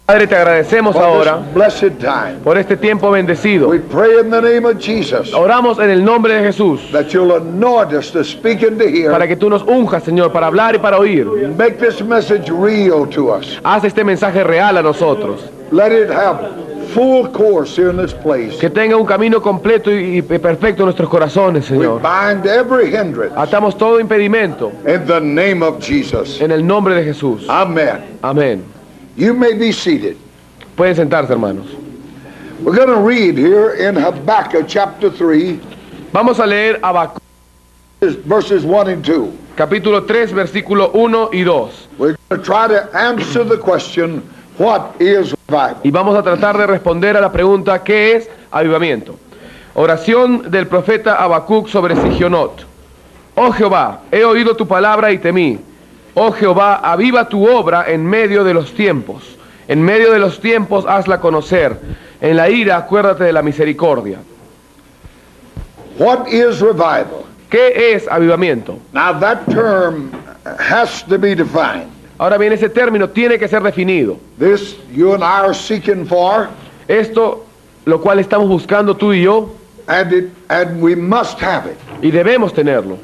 Padre, te agradecemos for ahora this blessed time. por este tiempo bendecido. We pray in the name of Jesus Oramos en el nombre de Jesús that you'll anoint us to speak and to para hear. que tú nos unjas, Señor, para hablar y para oír. Make this message real to us. Haz este mensaje real a nosotros. Let it have full course here in this place. Que tenga un camino completo y perfecto en nuestros corazones, We Señor. bind every hindrance Atamos todo impedimento in the name of Jesus. en el nombre de Jesús. Amen. Amén. You may be seated. Pueden sentarse, hermanos. We're going to read here in Habakkuk chapter 3, Vamos a leer Habacuc, verses 1 and 2. capítulo 3, versículo 1 y 2. We're going to try to answer the question, what is revival? Y vamos a tratar de responder a la pregunta, ¿qué es avivamiento? Oración del profeta Habacuc sobre Sigionot. Oh Jehová, he oído tu palabra y temí. Oh Jehová, aviva tu obra en medio de los tiempos. En medio de los tiempos hazla conocer. En la ira acuérdate de la misericordia. What is revival? ¿Qué es avivamiento? Now that term has to be defined. Ahora bien, ese término tiene que ser definido. This you and I are seeking for, Esto, lo cual estamos buscando tú y yo, and we must have it. y debemos tenerlo.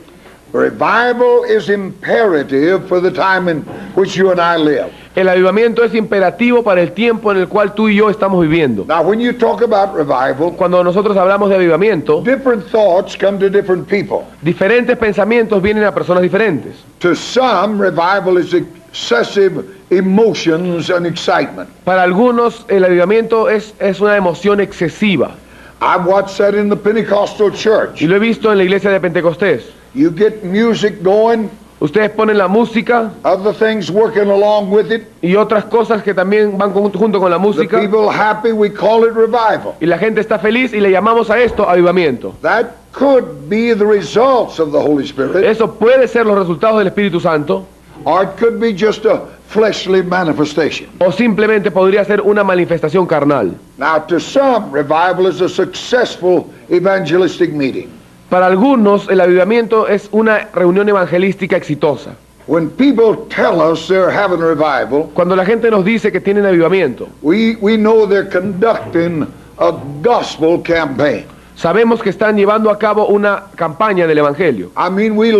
Revival is imperative for the time in which you and I live. El avivamiento es imperativo para el tiempo en el cual tú y yo estamos viviendo. Now when you talk about revival, Cuando nosotros hablamos de avivamiento, different thoughts come to different people. diferentes pensamientos vienen a personas diferentes. To some, revival is excessive emotions and excitement. Para algunos el avivamiento es una emoción excesiva. I've watched that in the Pentecostal church. Y lo he visto en la iglesia de Pentecostés. You get music going, Ustedes ponen la música other things working along with it. y otras cosas que también van junto con la The música. people happy, we call it revival. Y la gente está feliz y le llamamos a esto avivamiento. That could be the results of the Holy Spirit, Eso puede ser los resultados del Espíritu Santo or it could be just a fleshly manifestation. o simplemente podría ser una manifestación carnal. Now, to some, revival is a successful evangelistic meeting. Para algunos el avivamiento es una reunión evangelística exitosa. When people tell us they're having revival, Cuando la gente nos dice que tienen avivamiento, we know they're conducting a gospel campaign. sabemos que están llevando a cabo una campaña del Evangelio. I mean, we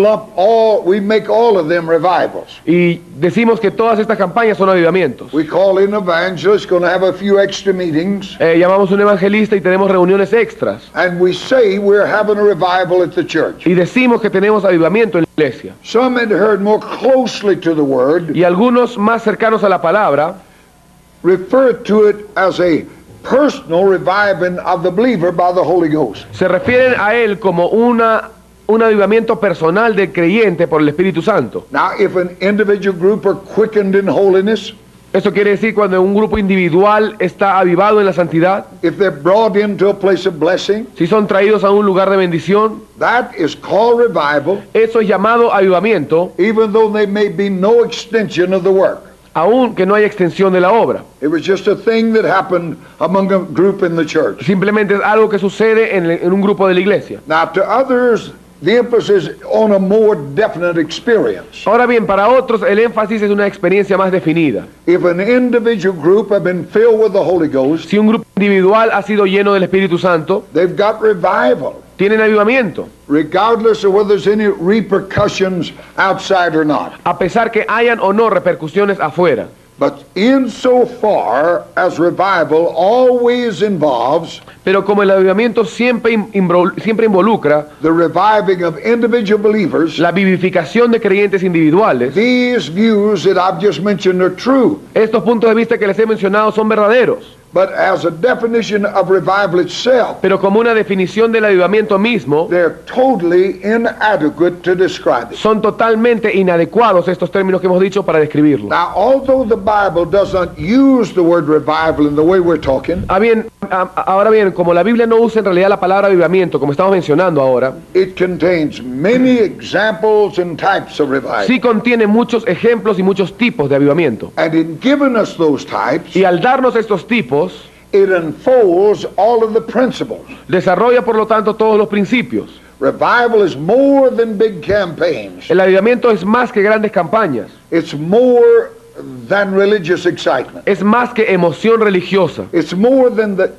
make all of them revivals. Y decimos que todas estas campañas son avivamientos. We call in evangelists, going to have a few extra meetings, Llamamos a un evangelista y tenemos reuniones extras. and we say we're having a revival at the church. Y decimos que tenemos avivamiento en la iglesia. Some had heard more closely to the word, Y algunos más cercanos a la palabra refer to it as a personal reviving of the believer by the Holy Ghost. se refieren a él como un avivamiento personal del creyente por el Espíritu Santo. Now, if an individual group are quickened in holiness, Eso quiere decir cuando un grupo individual está avivado en la santidad, if they're brought into a place of blessing, si son traídos a un lugar de bendición, that is called revival, eso es llamado avivamiento, even though there may be no extension of the work. aun que no haya extensión de la obra. It was just a thing that happened among a group in the church. Simplemente es algo que sucede en un grupo de la iglesia. Now, to others, the emphasis is on a more definite experience. Ahora bien, para otros el énfasis es una experiencia más definida. If an individual group have been filled with the Holy Ghost, Si un grupo individual ha sido lleno del Espíritu Santo, they've got revival, tienen avivamiento, regardless of whether there's any repercussions outside or not. a pesar que hayan o no repercusiones afuera. But insofar as revival always involves Pero como el avivamiento siempre involucra the reviving of individual believers, la vivificación de creyentes individuales, these views that I've just mentioned are true. estos puntos de vista que les he mencionado son verdaderos. But as a definition of revival itself, Pero como una definición del avivamiento mismo, they're totally inadequate to describe it. son totalmente inadecuados estos términos que hemos dicho para describirlo. Now, although the Bible doesn't use the word revival in the way we're talking, Ahora bien, como la Biblia no usa en realidad la palabra avivamiento, como estamos mencionando ahora, it contains many examples and types of revival. sí contiene muchos ejemplos y muchos tipos de avivamiento. And in giving us those types, Y al darnos estos tipos, it unfolds all of the principles. desarrolla por lo tanto todos los principios. Revival is more than big campaigns. El avivamiento es más que grandes campañas. It's more than religious excitement. Es más que emoción religiosa. It's more than the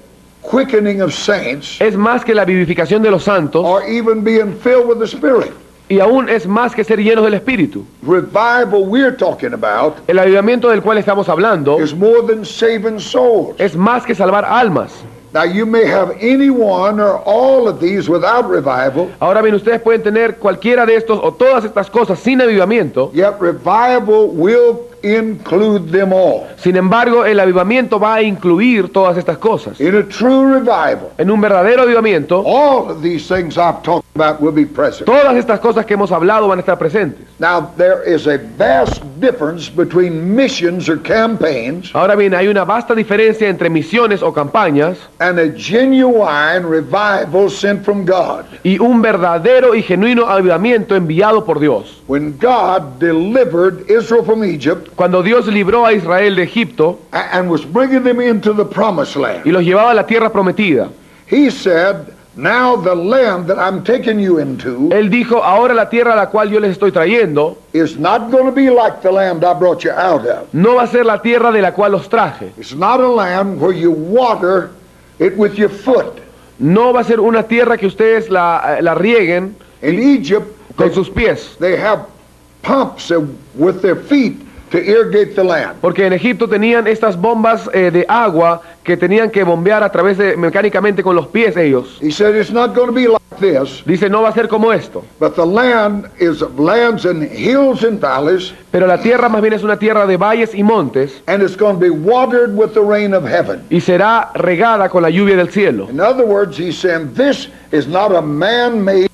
quickening of saints Es más que la vivificación de los santos. or even being filled with the Spirit. Y aún es más que ser llenos del Espíritu. Revival we're talking about El avivamiento del cual estamos hablando is more than saving souls. es más que salvar almas. Now you may have any one or all of these without revival, Ahora bien, ustedes pueden tener cualquiera de estos o todas estas cosas sin avivamiento. yet revival will include them all. Sin embargo, el avivamiento va a incluir todas estas cosas. In a true revival, En un verdadero avivamiento, all of these things I've talked about will be present. todas estas cosas que hemos hablado van a estar presentes. Now there is a vast difference between missions or campaigns Ahora bien, hay una vasta diferencia entre misiones o campañas and a genuine revival sent from God. y un verdadero y genuino avivamiento enviado por Dios. When God delivered Israel from Egypt Cuando Dios libró a Israel de Egipto and was bringing them into the promised land, y los llevaba a la tierra prometida, He said, now the land that I'm taking you into Él dijo, ahora la tierra a la cual yo les estoy trayendo is not going to be like the land I brought you out of. no va a ser la tierra de la cual los traje. It's not a land where you water it with your foot. No va a ser una tierra que ustedes la rieguen In Egypt, con sus pies. they have pumps with their feet to irrigate the land. Porque en Egipto tenían estas bombas de agua que tenían que bombear a través de mecánicamente con los pies ellos. He said it's not going to be like this, Dice, no va a ser como esto. but the land is lands and hills and valleys, Pero la tierra más bien es una tierra de valles y montes and it's going to be watered with the rain of heaven. y será regada con la lluvia del cielo. In other words, he's saying this is not a man-made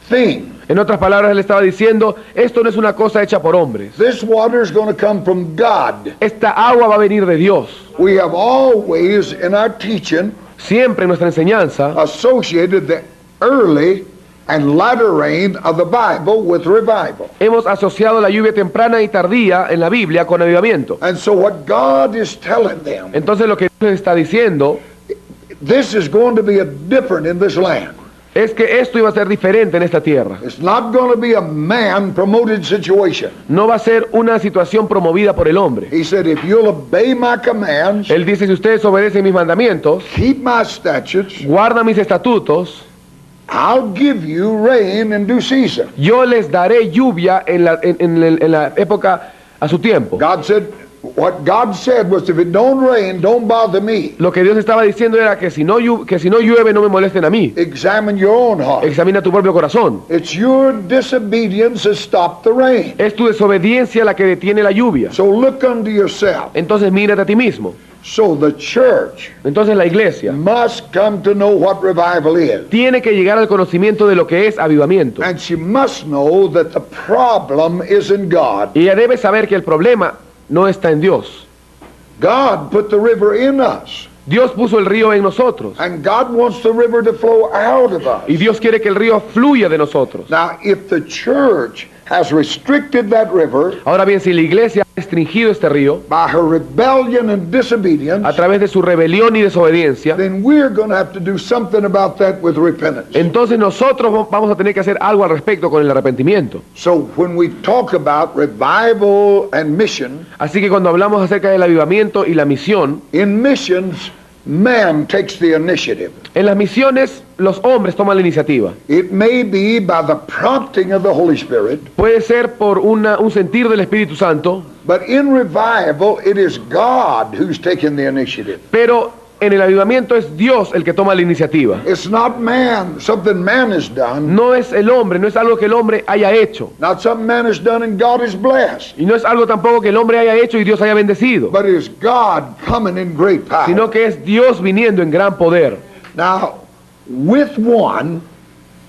thing. En otras palabras, él estaba diciendo, esto no es una cosa hecha por hombres. This water is going to come from God. Esta agua va a venir de Dios. We have always in our teaching Siempre en nuestra enseñanza associated the early and latter rain of the Bible with revival. hemos asociado la lluvia temprana y tardía en la Biblia con avivamiento. And so what God is telling them, Entonces lo que Dios está diciendo this is going to be a different in this land. es que esto iba a ser diferente en esta tierra. It's not going to be a man-promoted situation. No va a ser una situación promovida por el hombre. He said, if you'll obey my commands, Él dice, si ustedes obedecen mis mandamientos, keep my statutes, guardan mis estatutos, I'll give you rain in due season. yo les daré lluvia en la época a su tiempo. God said, what God said was, if it don't rain, don't bother me. Lo que Dios estaba diciendo era que si no llueve no me molesten a mí. Examine your own heart. Examina tu propio corazón. It's your disobedience that stopped the rain. Es tu desobediencia la que detiene la lluvia. So look unto yourself. Entonces mírate a ti mismo. So the church Entonces la iglesia must come to know what revival is. tiene que llegar al conocimiento de lo que es avivamiento. And she must know that the problem is in God. Y ella debe saber que el problema no está en Dios. God put the river in us. Dios puso el río en nosotros. And God wants the river to flow out of us. Y Dios quiere que el río fluya de nosotros. Now, if the church has restricted that river Ahora bien, si la iglesia ha restringido este río by her rebellion and disobedience, a través de su rebelión y desobediencia, then we're going to have to do something about that with repentance. entonces nosotros vamos a tener que hacer algo al respecto con el arrepentimiento. So when we talk about revival and mission, Así que cuando hablamos acerca del avivamiento y la misión, in missions, man takes the initiative. en las misiones los hombres toman la iniciativa. It may be by the prompting of the Holy Spirit, Puede ser por un sentir del Espíritu Santo, but in revival, it is God who's taking the initiative. pero en el avivamiento es Dios el que toma la iniciativa. It's not man, something man has done, No es el hombre, no es algo que el hombre haya hecho. not something man has done and God is blessed, Y no es algo tampoco que el hombre haya hecho y Dios haya bendecido, but it is God coming in great power. sino que es Dios viniendo en gran poder. Now, with one,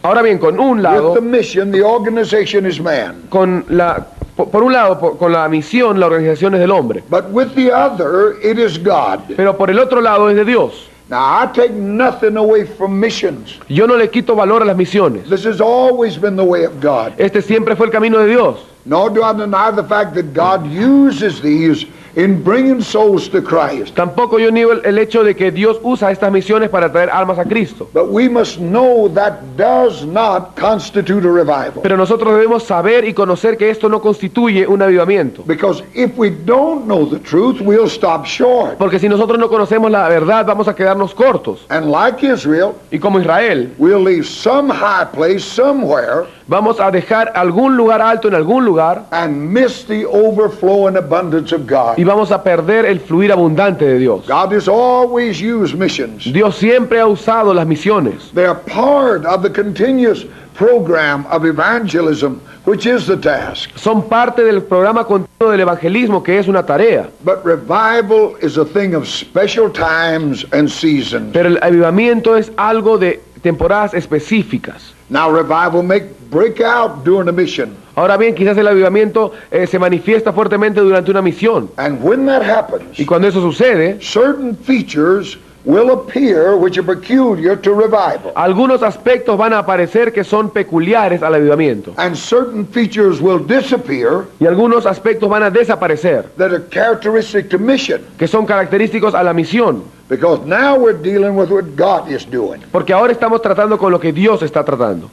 Ahora bien, con un with lado, the mission, the organization is man. por un lado, con la misión, la organización es del hombre, But with the other, it is God. pero por el otro lado es de Dios. Now, I take nothing away from missions. Yo no le quito valor a las misiones. This has always been the way of God. Este siempre fue el camino de Dios. Nor do I deny the fact that God uses these in bringing souls to Christ. Tampoco yo niego el hecho de que Dios usa estas misiones para traer almas a Cristo. But we must know that does not constitute a revival. Pero nosotros debemos saber y conocer que esto no constituye un avivamiento. Because if we don't know the truth, we'll stop short. Porque si nosotros no conocemos la verdad, vamos a quedarnos cortos. And like Israel, Y como Israel, we'll leave some high place somewhere vamos a dejar algún lugar alto en algún lugar and miss the overflow and abundance of God. y vamos a perder el fluir abundante de Dios. God has always used missions. Dios siempre ha usado las misiones. They are part of the continuous program of evangelism, which is the task. Son parte del programa continuo del evangelismo, que es una tarea. But revival is a thing of special times and seasons. Pero el avivamiento es algo de temporadas específicas. Now revival may break out during a mission. Ahora bien, quizás el avivamiento se manifiesta fuertemente durante una misión. And when that happens, Y cuando eso sucede, certain features will appear which are peculiar to revival. algunos aspectos van a aparecer que son peculiares al avivamiento. And certain features will disappear Y algunos aspectos van a desaparecer, that are characteristic to mission. que son característicos a la misión. Because now we're dealing with what God is doing. Porque ahora estamos tratando con lo que Dios está tratando.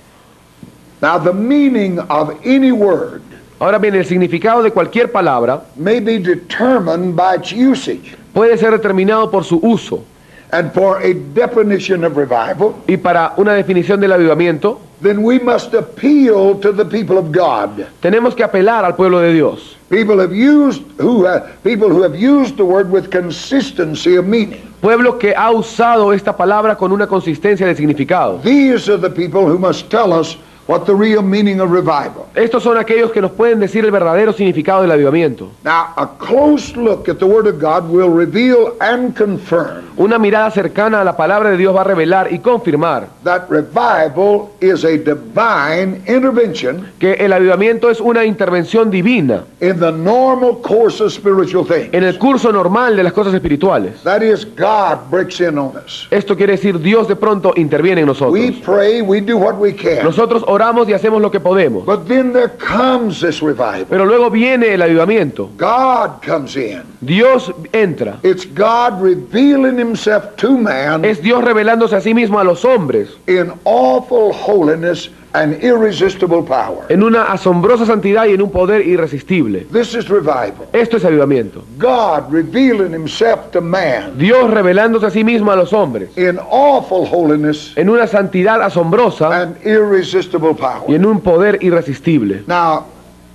Now the meaning of any word Ahora bien, el significado de cualquier palabra may be determined by its usage. puede ser determinado por su uso. And for a definition of revival, Y para una definición del avivamiento, then we must appeal to the people of God. tenemos que apelar al pueblo de Dios. People who have used the word with consistency of meaning. Pueblo que ha usado esta palabra con una consistencia de significado. These are the people who must tell us what the real meaning of revival. Estos son aquellos que nos pueden decir el verdadero significado del avivamiento. Now, a close look at the Word of God will reveal and confirm Una mirada cercana a la palabra de Dios va a revelar y confirmar that revival is a divine intervention que el avivamiento es una intervención divina in the normal course of spiritual things. en el curso normal de las cosas espirituales. That is, God breaks in on us. Esto quiere decir Dios de pronto interviene en nosotros. We pray, we do what we can. Nosotros oramos y hacemos lo que podemos. But then there comes this revival. Pero luego viene el avivamiento. God comes in. Dios entra. It's God revealing himself to man Es Dios revelándose a sí mismo a los hombres in awful holiness and irresistible power. en una asombrosa santidad y en un poder irresistible. This is revival. Esto es avivamiento. God revealing himself to man Dios revelándose a sí mismo a los hombres in awful holiness en una santidad asombrosa and irresistible y power. en un poder irresistible. Now,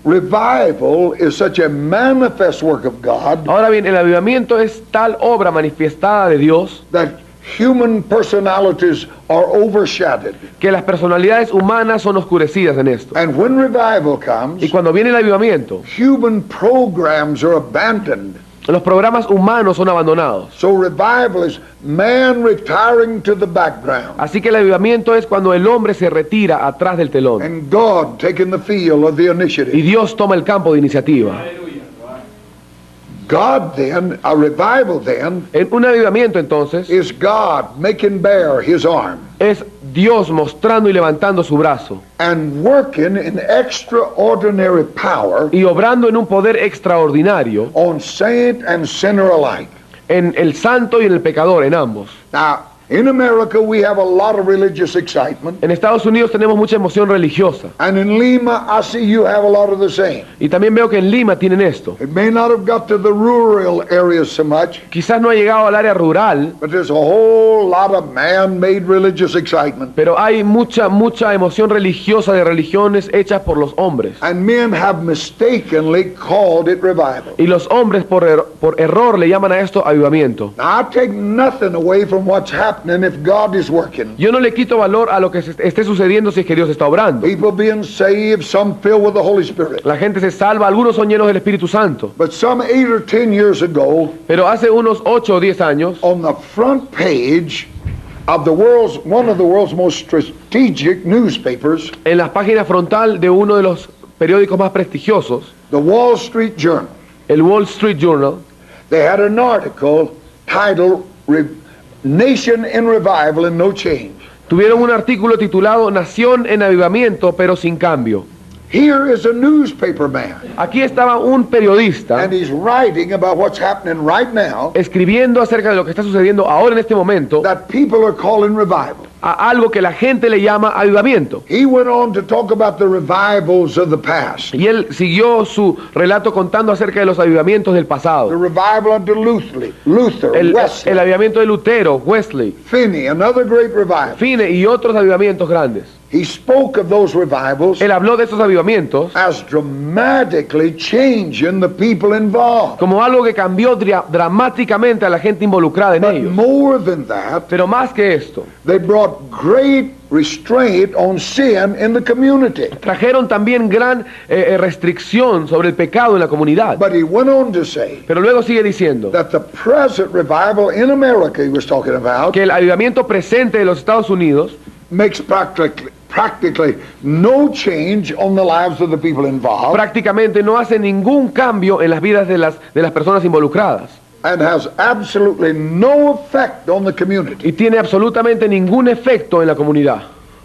revival is such a manifest work of God Ahora bien, el avivamiento es tal obra manifestada de Dios that human personalities are overshadowed. que las personalidades humanas son oscurecidas en esto. And when revival comes, Y cuando viene el avivamiento, human programs are abandoned. los programas humanos son abandonados. So revival is man retiring to the background Así que el avivamiento es cuando el hombre se retira atrás del telón and God taking the field of the y initiative. Dios toma el campo de iniciativa. God then, a revival then, En un avivamiento entonces is God making bare his arm es Dios mostrando y levantando su brazo and working in extraordinary power y obrando en un poder extraordinario on saint and sinner alike. en el santo y en el pecador, en ambos. Now, in America we have a lot of religious excitement, En Estados Unidos tenemos mucha emoción religiosa and in Lima I see you have a lot of the same. y también veo que en Lima tienen esto. It may not have got to the rural areas so much, Quizás no ha llegado al área rural, but there's a whole lot of man-made religious excitement. pero hay mucha emoción religiosa de religiones hechas por los hombres. And men have mistakenly called it revival. Y los hombres por error le llaman a esto avivamiento. Now, I take nothing away from what's happening if God is working. Yo no le quito valor a lo que esté sucediendo si es que Dios está obrando. People being saved, some filled with the Holy Spirit. La gente se salva, algunos son llenos del Espíritu Santo. But some 8 or 10 years ago, Pero hace unos 8 o 10 años, on the front page of one of the world's most strategic newspapers, en la página frontal de uno de los periódicos más prestigiosos, the Wall Street Journal, el Wall Street Journal, they had an article titled Nation in Revival and No Change. tuvieron un artículo titulado Nación en avivamiento pero sin cambio. Here is a newspaper man, Aquí estaba un periodista and he's writing about what's happening right now escribiendo acerca de lo que está sucediendo ahora en este momento, that people are calling revival. a algo que la gente le llama avivamiento. He went on to talk about the revivals of the past. Y él siguió su relato contando acerca de los avivamientos del The pasado. revival under Luther, El Wesley, avivamiento de Lutero, Wesley, Finney, another great revival. Finney y otros avivamientos grandes. He spoke of those revivals Él habló de esos avivamientos as dramatically changing the people involved. como algo que cambió dramáticamente a la gente involucrada en But ellos. more than that, Pero más que esto, they brought great restraint on sin in the community. trajeron también gran restricción sobre el pecado en la comunidad. But he went on to say Pero luego sigue diciendo that the present revival in America he was talking about que el avivamiento presente de los Estados Unidos makes practically no change on the lives of the people involved prácticamente no hace ningún cambio en las vidas de las personas involucradas and has absolutely no effect on the community. y tiene absolutamente ningún efecto en la comunidad.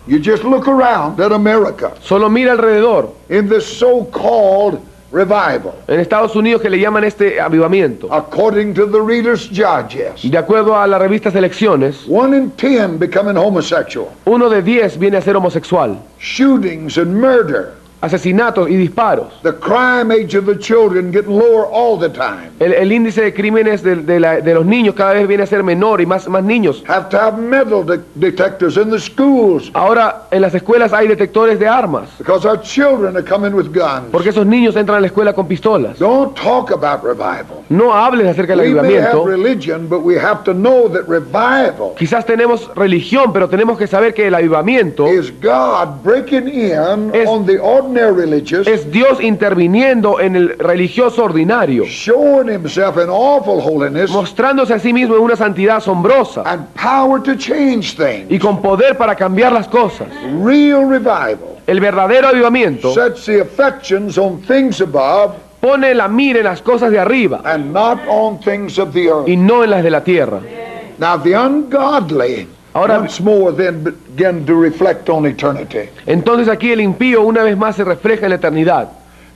You just look around at America Solo mira alrededor in this so-called revival, en Estados Unidos que le llaman este avivamiento. according to the Reader's Digest. De acuerdo a la revista Selecciones, 1 in 10 becoming homosexual. 1 de 10 viene a ser homosexual. Shootings and murder. Asesinatos y disparos. The crime age of the children getting lower all the time. El índice de crímenes de los niños cada vez viene a ser menor y más niños. Have to have metal detectors in the schools Ahora en las escuelas hay detectores de armas, because our children are coming with guns. porque esos niños entran a la escuela con pistolas. Don't talk about revival. No hables acerca del We may have avivamiento. religion, but we have to know that revival Quizás tenemos religión, pero tenemos que saber que el avivamiento is God breaking in Es- on the ordinary religious, es Dios interviniendo en el religioso ordinario, showing himself in awful holiness mostrándose a sí mismo en una santidad asombrosa and power to change things. y con poder para cambiar las cosas. Real revival El verdadero avivamiento sets the affections on things above pone la mira en las cosas de arriba and not on things of the earth. y no en las de la tierra. Now the ungodly Ahora- once more then begin to reflect on eternity. Entonces aquí el impío una vez más se refleja en la eternidad.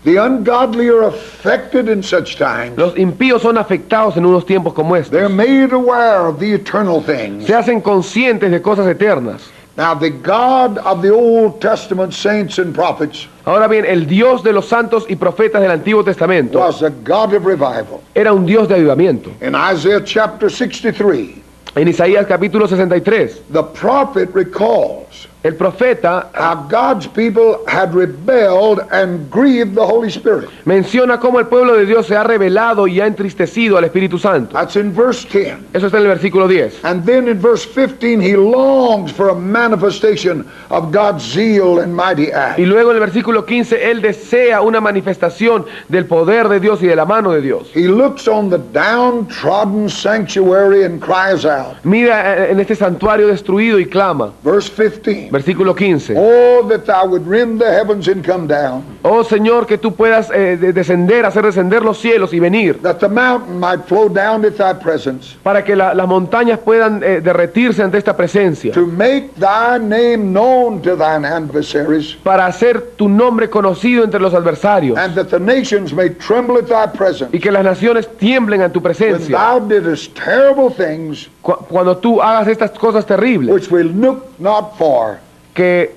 The ungodly are affected in such times. Los impíos son afectados en unos tiempos como estos. They're made aware of the eternal things. Se hacen conscientes de cosas eternas. Now the God of the Old Testament saints and prophets Ahora bien, el Dios de los santos y profetas del Antiguo Testamento was a God of revival. era un Dios de avivamiento. In Isaiah chapter 63, En Isaías capítulo 63, the prophet recalls el profeta how God's people had rebelled and grieved the Holy Spirit. menciona cómo el pueblo de Dios se ha rebelado y ha entristecido al Espíritu Santo. That's in verse 10. Eso está en el versículo 10. And then in verse 15, he longs for a manifestation of God's zeal and mighty act. Y luego en el versículo 15, él desea una manifestación del poder de Dios y de la mano de Dios. He looks on the downtrodden sanctuary and cries out. Mira en este santuario destruido y clama. Verse 15. Versículo 15. Oh, that thou would rend the heavens and come down, Oh Señor, que tú puedas descender, hacer descender los cielos y venir, that the mountain might flow down at thy presence, para que las montañas puedan derretirse ante esta presencia, to make thy name known to thine adversaries, para hacer tu nombre conocido entre los adversarios, and that the nations may tremble at thy presence. y que las naciones tiemblen a tu When presencia, thou didst terrible things cuando tú hagas estas cosas terribles, which we look not for, que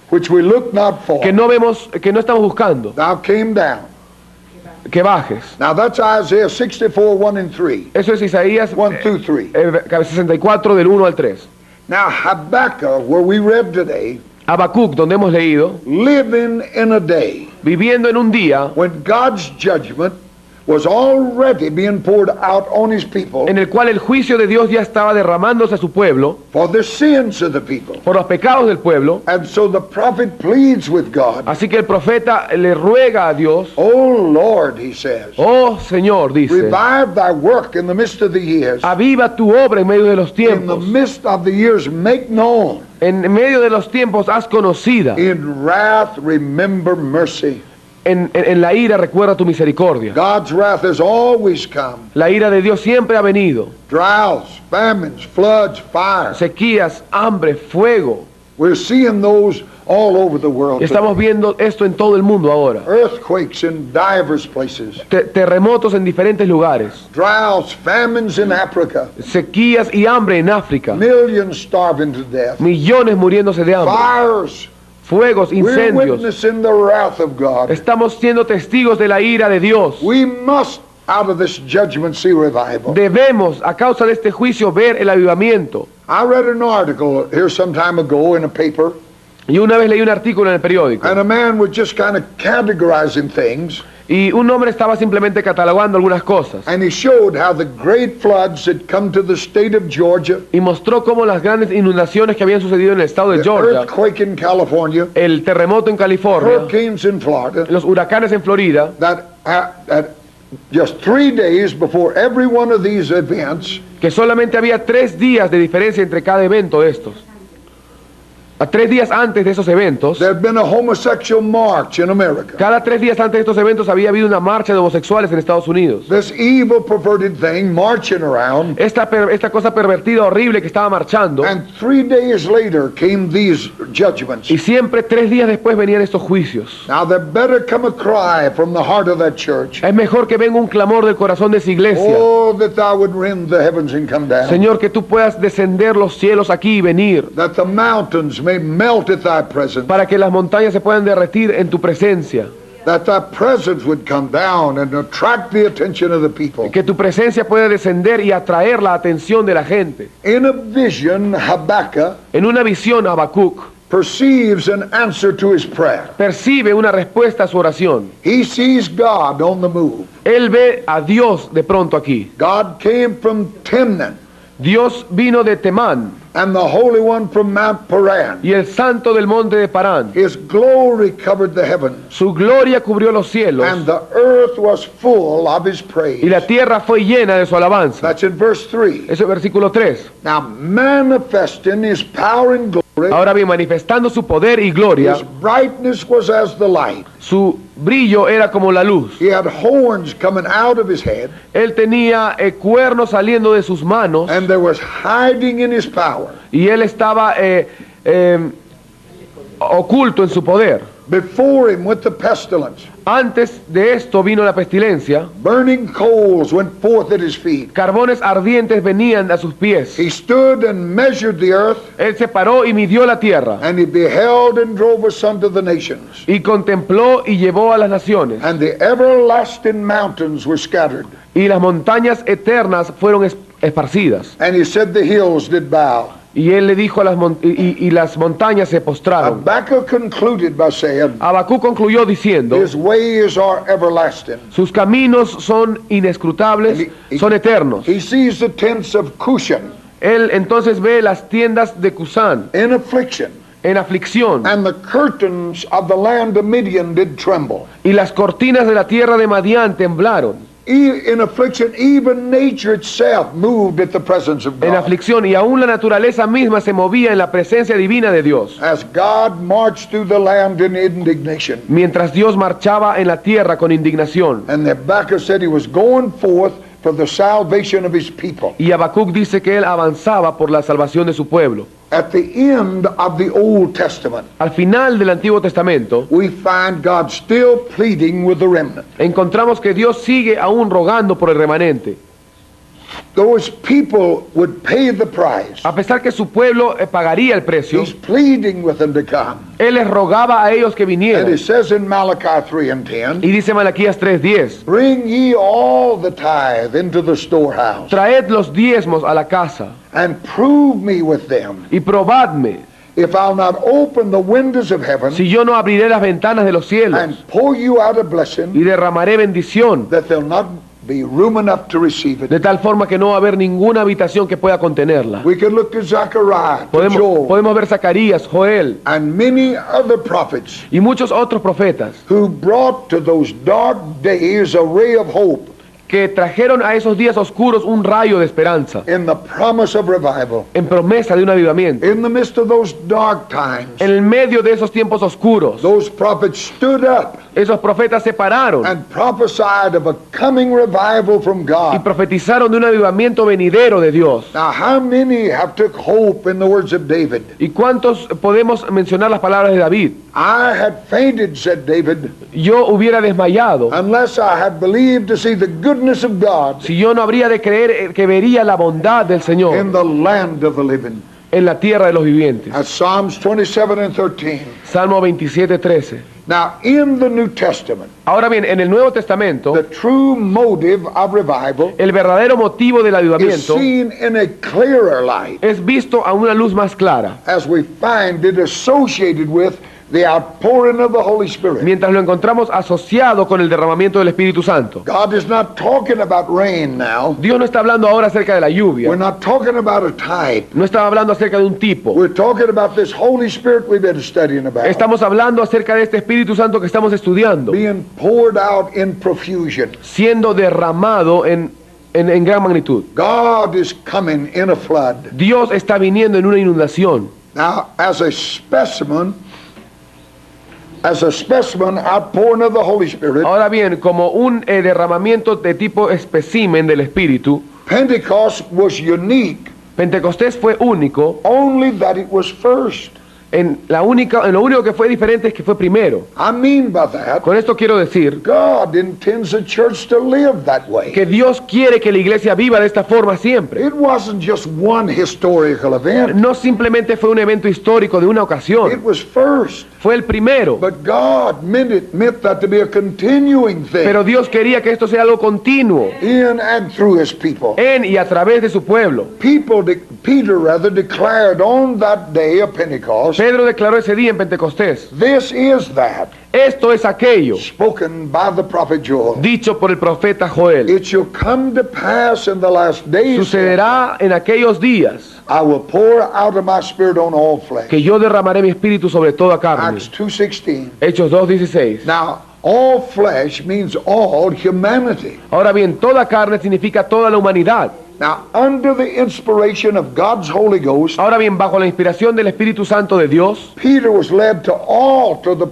for, no vemos, que no estamos buscando, thou came down. que bajes. Now that's Isaiah 64, 1 and 3. Eso es Isaías 1 through 3. 64 del 1 al 3. Now Habakkuk, where we read today, Habacuc, donde hemos leído, living in a day viviendo en un día when God's judgment was already being poured out on his people en el cual el juicio de Dios ya estaba derramándose a su pueblo for the sins of the people. por los pecados del pueblo. And so the prophet pleads with God. Así que el profeta le ruega a Dios, Oh Lord, he says, oh Señor, dice, revive thy work in the midst of the years. aviva tu obra en medio de los In the tiempos. midst of the years, make known. En medio de los tiempos haz conocida. In wrath, remember mercy. En la ira recuerda tu misericordia. God's wrath has always come. La ira de Dios siempre ha venido. Droughts, famines, floods, fire. Sequías, hambre, fuego. We're seeing those all over the world. Y estamos viendo esto en todo el mundo ahora. Earthquakes in divers places. Terremotos en diferentes lugares. Droughts, famines in Africa. Sequías y hambre en África. Millions starving to death. Millones muriéndose de hambre. Fires. Fuegos, We're incendios. witnessing the wrath of God. Estamos siendo testigos de la ira de Dios. We must, out of this judgment, see revival. Debemos, a causa de este juicio, ver el avivamiento. I read an article here some time ago in a paper, Y una vez leí un artículo en el periódico. and a man was just kind of categorizing things, Y un hombre estaba simplemente catalogando algunas cosas. and he showed how the great floods had come to the state of Georgia, Y mostró cómo las grandes inundaciones que habían sucedido en el estado de the Georgia, earthquake in California, el terremoto en California, hurricanes in Florida, los huracanes en Florida, that just 3 days before every one of these events, que solamente había 3 días de diferencia entre cada evento de estos. A 3 días antes de esos eventos, there had been a homosexual march in America. cada 3 días antes de estos eventos había habido una marcha de homosexuales en Estados Unidos. This evil, perverted thing marching around, Esta cosa pervertida, horrible que estaba marchando, and 3 days later came these judgments. y siempre 3 días después venían estos juicios. Now there better come a cry from the heart of that church. Es mejor que venga un clamor del corazón de esa iglesia. Oh, that thou would rend the heavens and come down. Señor, que tú puedas descender los cielos aquí y venir, That the mountains may melt at thy presence. para que las montañas se puedan derretir en tu presencia, That thy presence would come down and attract the attention of the people. que tu presencia pueda descender y atraer la atención de la gente. In a vision, Habakkuk En una visión, Habacuc perceives an answer to his prayer. percibe una respuesta a su oración. He sees God on the move. Él ve a Dios de pronto aquí. God came from Timnan, Dios vino de Temán and the Holy One from Mount Paran. y el santo del monte de Parán. His glory covered the heavens, Su gloria cubrió los cielos and the earth was full of his praise. y la tierra fue llena de su alabanza. That's in verse 3. Ese es versículo 3. Now, manifesting his power and glory, Ahora bien, manifestando su poder y gloria, his brightness was as the light. su brillo era como la luz. He had horns coming out of his head, Él tenía cuernos saliendo de sus manos and there was hiding in his power. y él estaba oculto en su poder. Before him with the pestilence, Antes de esto vino la pestilencia, burning coals went forth at his feet. carbones ardientes venían a sus pies. He stood and measured the earth, Él se paró y midió la tierra, and he beheld and drove asunder the nations. y contempló y llevó a las naciones, And the everlasting mountains were scattered. y las montañas eternas fueron esparcidas. And he said the hills did bow. Y él le dijo a las montañas se postraron. Habakkuk concluded by saying, Habacuc concluyó diciendo, his ways are everlasting. sus caminos son inescrutables, son eternos. He sees the tents of Cushan Él entonces ve las tiendas de Cusán in affliction, en aflicción, and the curtains of the land of Midian did tremble. y las cortinas de la tierra de Madián temblaron. In affliction, even nature itself moved at the presence of En God. aflicción, y aún la naturaleza misma se movía en la presencia divina de Dios, As God marched through the land in indignation. mientras Dios marchaba en la tierra con indignación. And Habakkuk said he was going forth for the salvation of his people. Y Habacuc dice que él avanzaba por la salvación de su pueblo. At the end of the Old Testament, Al final del Antiguo Testamento, we find God still pleading with the remnant. encontramos que Dios sigue aún rogando por el remanente. Those people would pay the price. A pesar que su pueblo pagaría el precio, He's pleading with them to come. Él les rogaba a ellos que And vinieran. it says in Malachi 3 and 10, Y dice Malaquías 3:10, bring ye all the tithe into the storehouse, traed los diezmos a la casa and prove me with them, y probadme if I'll not open the windows of heaven, si yo no abriré las ventanas de los cielos and pour you out a blessing, y derramaré bendición that there'll not be room enough to receive it. de tal forma que no va a haber ninguna habitación que pueda contenerla. We can look to Zechariah, to Joel, Podemos ver Zacarías, Joel and many other prophets y muchos otros profetas who brought to those dark days a ray of hope que trajeron a esos días oscuros un rayo de esperanza in the promise of revival. en promesa de un avivamiento. In the midst of those dark times, En el medio de esos tiempos oscuros, those prophets stood up Esos profetas se pararon and prophesied of a coming revival from y God. profetizaron de un avivamiento venidero de Dios. Now, how many have took hope in the words of David? ¿Y cuántos podemos mencionar las palabras de David? I had fainted, said David, Yo hubiera desmayado unless I had believed to see the goodness of God si yo no habría de creer que vería la bondad del in Señor the land of the living. en la tierra de los vivientes. That's Psalms 27 and 13. Salmo 27:13. Now, in the New Testament, Ahora bien, en el Nuevo Testamento, the true motive of revival el verdadero motivo del is avivamiento seen in a clearer light es visto a una luz más clara, as we find it associated with the outpouring of the Holy Spirit. mientras lo encontramos asociado con el derramamiento del Espíritu Santo. God is not talking about rain now. Dios no está hablando ahora acerca de la We're lluvia, not talking about a type. no está hablando acerca de un tipo. We're talking about this Holy Spirit we've been studying about, Estamos hablando acerca de este Espíritu Santo que estamos estudiando, being poured out in profusion. siendo derramado en gran magnitud. God is coming in a flood. Dios está viniendo en una inundación. Now, as a specimen outpouring of the Holy Spirit, Ahora bien, como un derramamiento de tipo espécimen del Espíritu, Pentecost was unique Pentecostés fue único. only that it was first. En lo único que fue diferente es que fue primero. I mean by that, Con esto quiero decir God intends the church to live that way. que Dios quiere que la iglesia viva de esta forma siempre. It wasn't just one historical event. No simplemente fue un evento histórico de una It ocasión, was first. fue el primero. But God meant that to be a continuing thing Pero Dios quería que esto sea algo continuo in and through his people. en y a través de su pueblo. Peter declared on that day of Pentecost, Pedro declaró ese día en Pentecostés: this is that esto es aquello spoken by the prophet Joel. dicho por el profeta Joel. It shall come to pass in the last days, Sucederá en aquellos días I will pour out of my spirit on all flesh. que yo derramaré mi espíritu sobre toda carne. Acts 2:16. Hechos 2:16. Now, all flesh means all humanity. Ahora bien, toda carne significa toda la humanidad. Now, under the inspiration of God's Holy Ghost, Ahora bien, bajo la inspiración del Espíritu Santo de Dios, Peter was led to alter the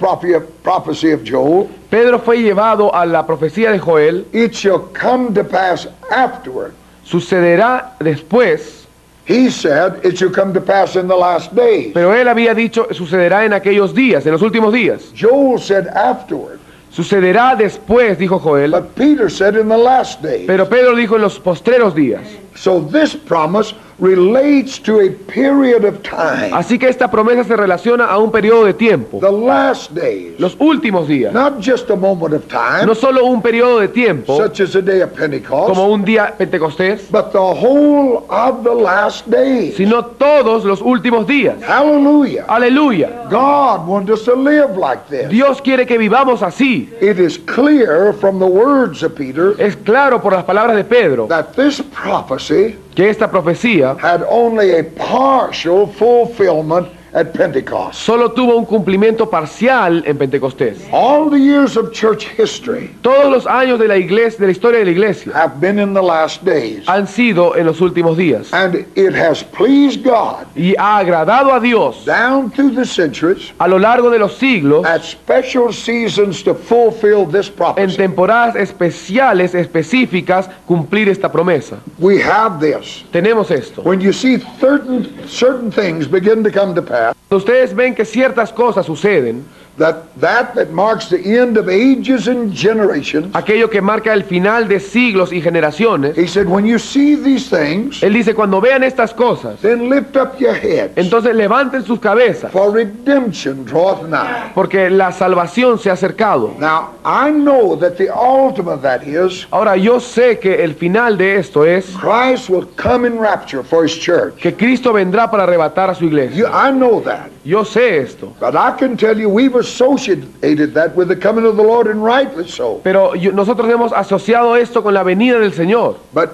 prophecy of Joel. Pedro fue llevado a la profecía de Joel: It shall come to pass afterward. sucederá después. He said it shall come to pass in the last days. Pero él había dicho: sucederá en aquellos días, en los últimos días. Joel said afterward. Sucederá después, dijo Joel. But Peter said in the last days. Pero Pedro dijo: en los postreros días. So this promise relates to a period of time. Así que esta promesa se relaciona a un periodo de tiempo, The last days. los últimos días. Not just a moment of time, No solo un periodo de tiempo, such as the day of Pentecost, como un día Pentecostés, but the whole of the last days. sino todos los últimos días. Hallelujah. Aleluya. God wants us to live like this. Dios quiere que vivamos así. It is clear from the words of Peter Es claro por las palabras de Pedro that this prophecy que esta profecía had only a partial fulfillment at Pentecost. solo tuvo un cumplimiento parcial en Pentecostés. All the years of church history Todos los años de la iglesia, de la historia de la iglesia, have been in the last days, han sido en los últimos días. and it has pleased God Y ha agradado a Dios down through the centuries a lo largo de los siglos, at special seasons to fulfill this en prophecy. temporadas especiales, específicas, cumplir esta promesa. We have this. Tenemos esto. When you see certain things begin to come to pass, Cuando ustedes ven que ciertas cosas suceden, that marks the end of ages and generations. aquello que marca el final de siglos y generaciones, He said, when you see these things, él dice: cuando vean estas cosas, then lift up your heads, entonces levanten sus cabezas, for redemption draweth nigh. porque la salvación se ha acercado. Now, I know that the ultimate of that is Ahora, yo sé que el final de esto es Christ will come in rapture for his church. que Cristo vendrá para arrebatar a su iglesia. I know that. Yo sé esto, But I can tell you we've associated that with the coming of the Lord, and rightly so. pero nosotros hemos asociado esto con la venida del Señor. But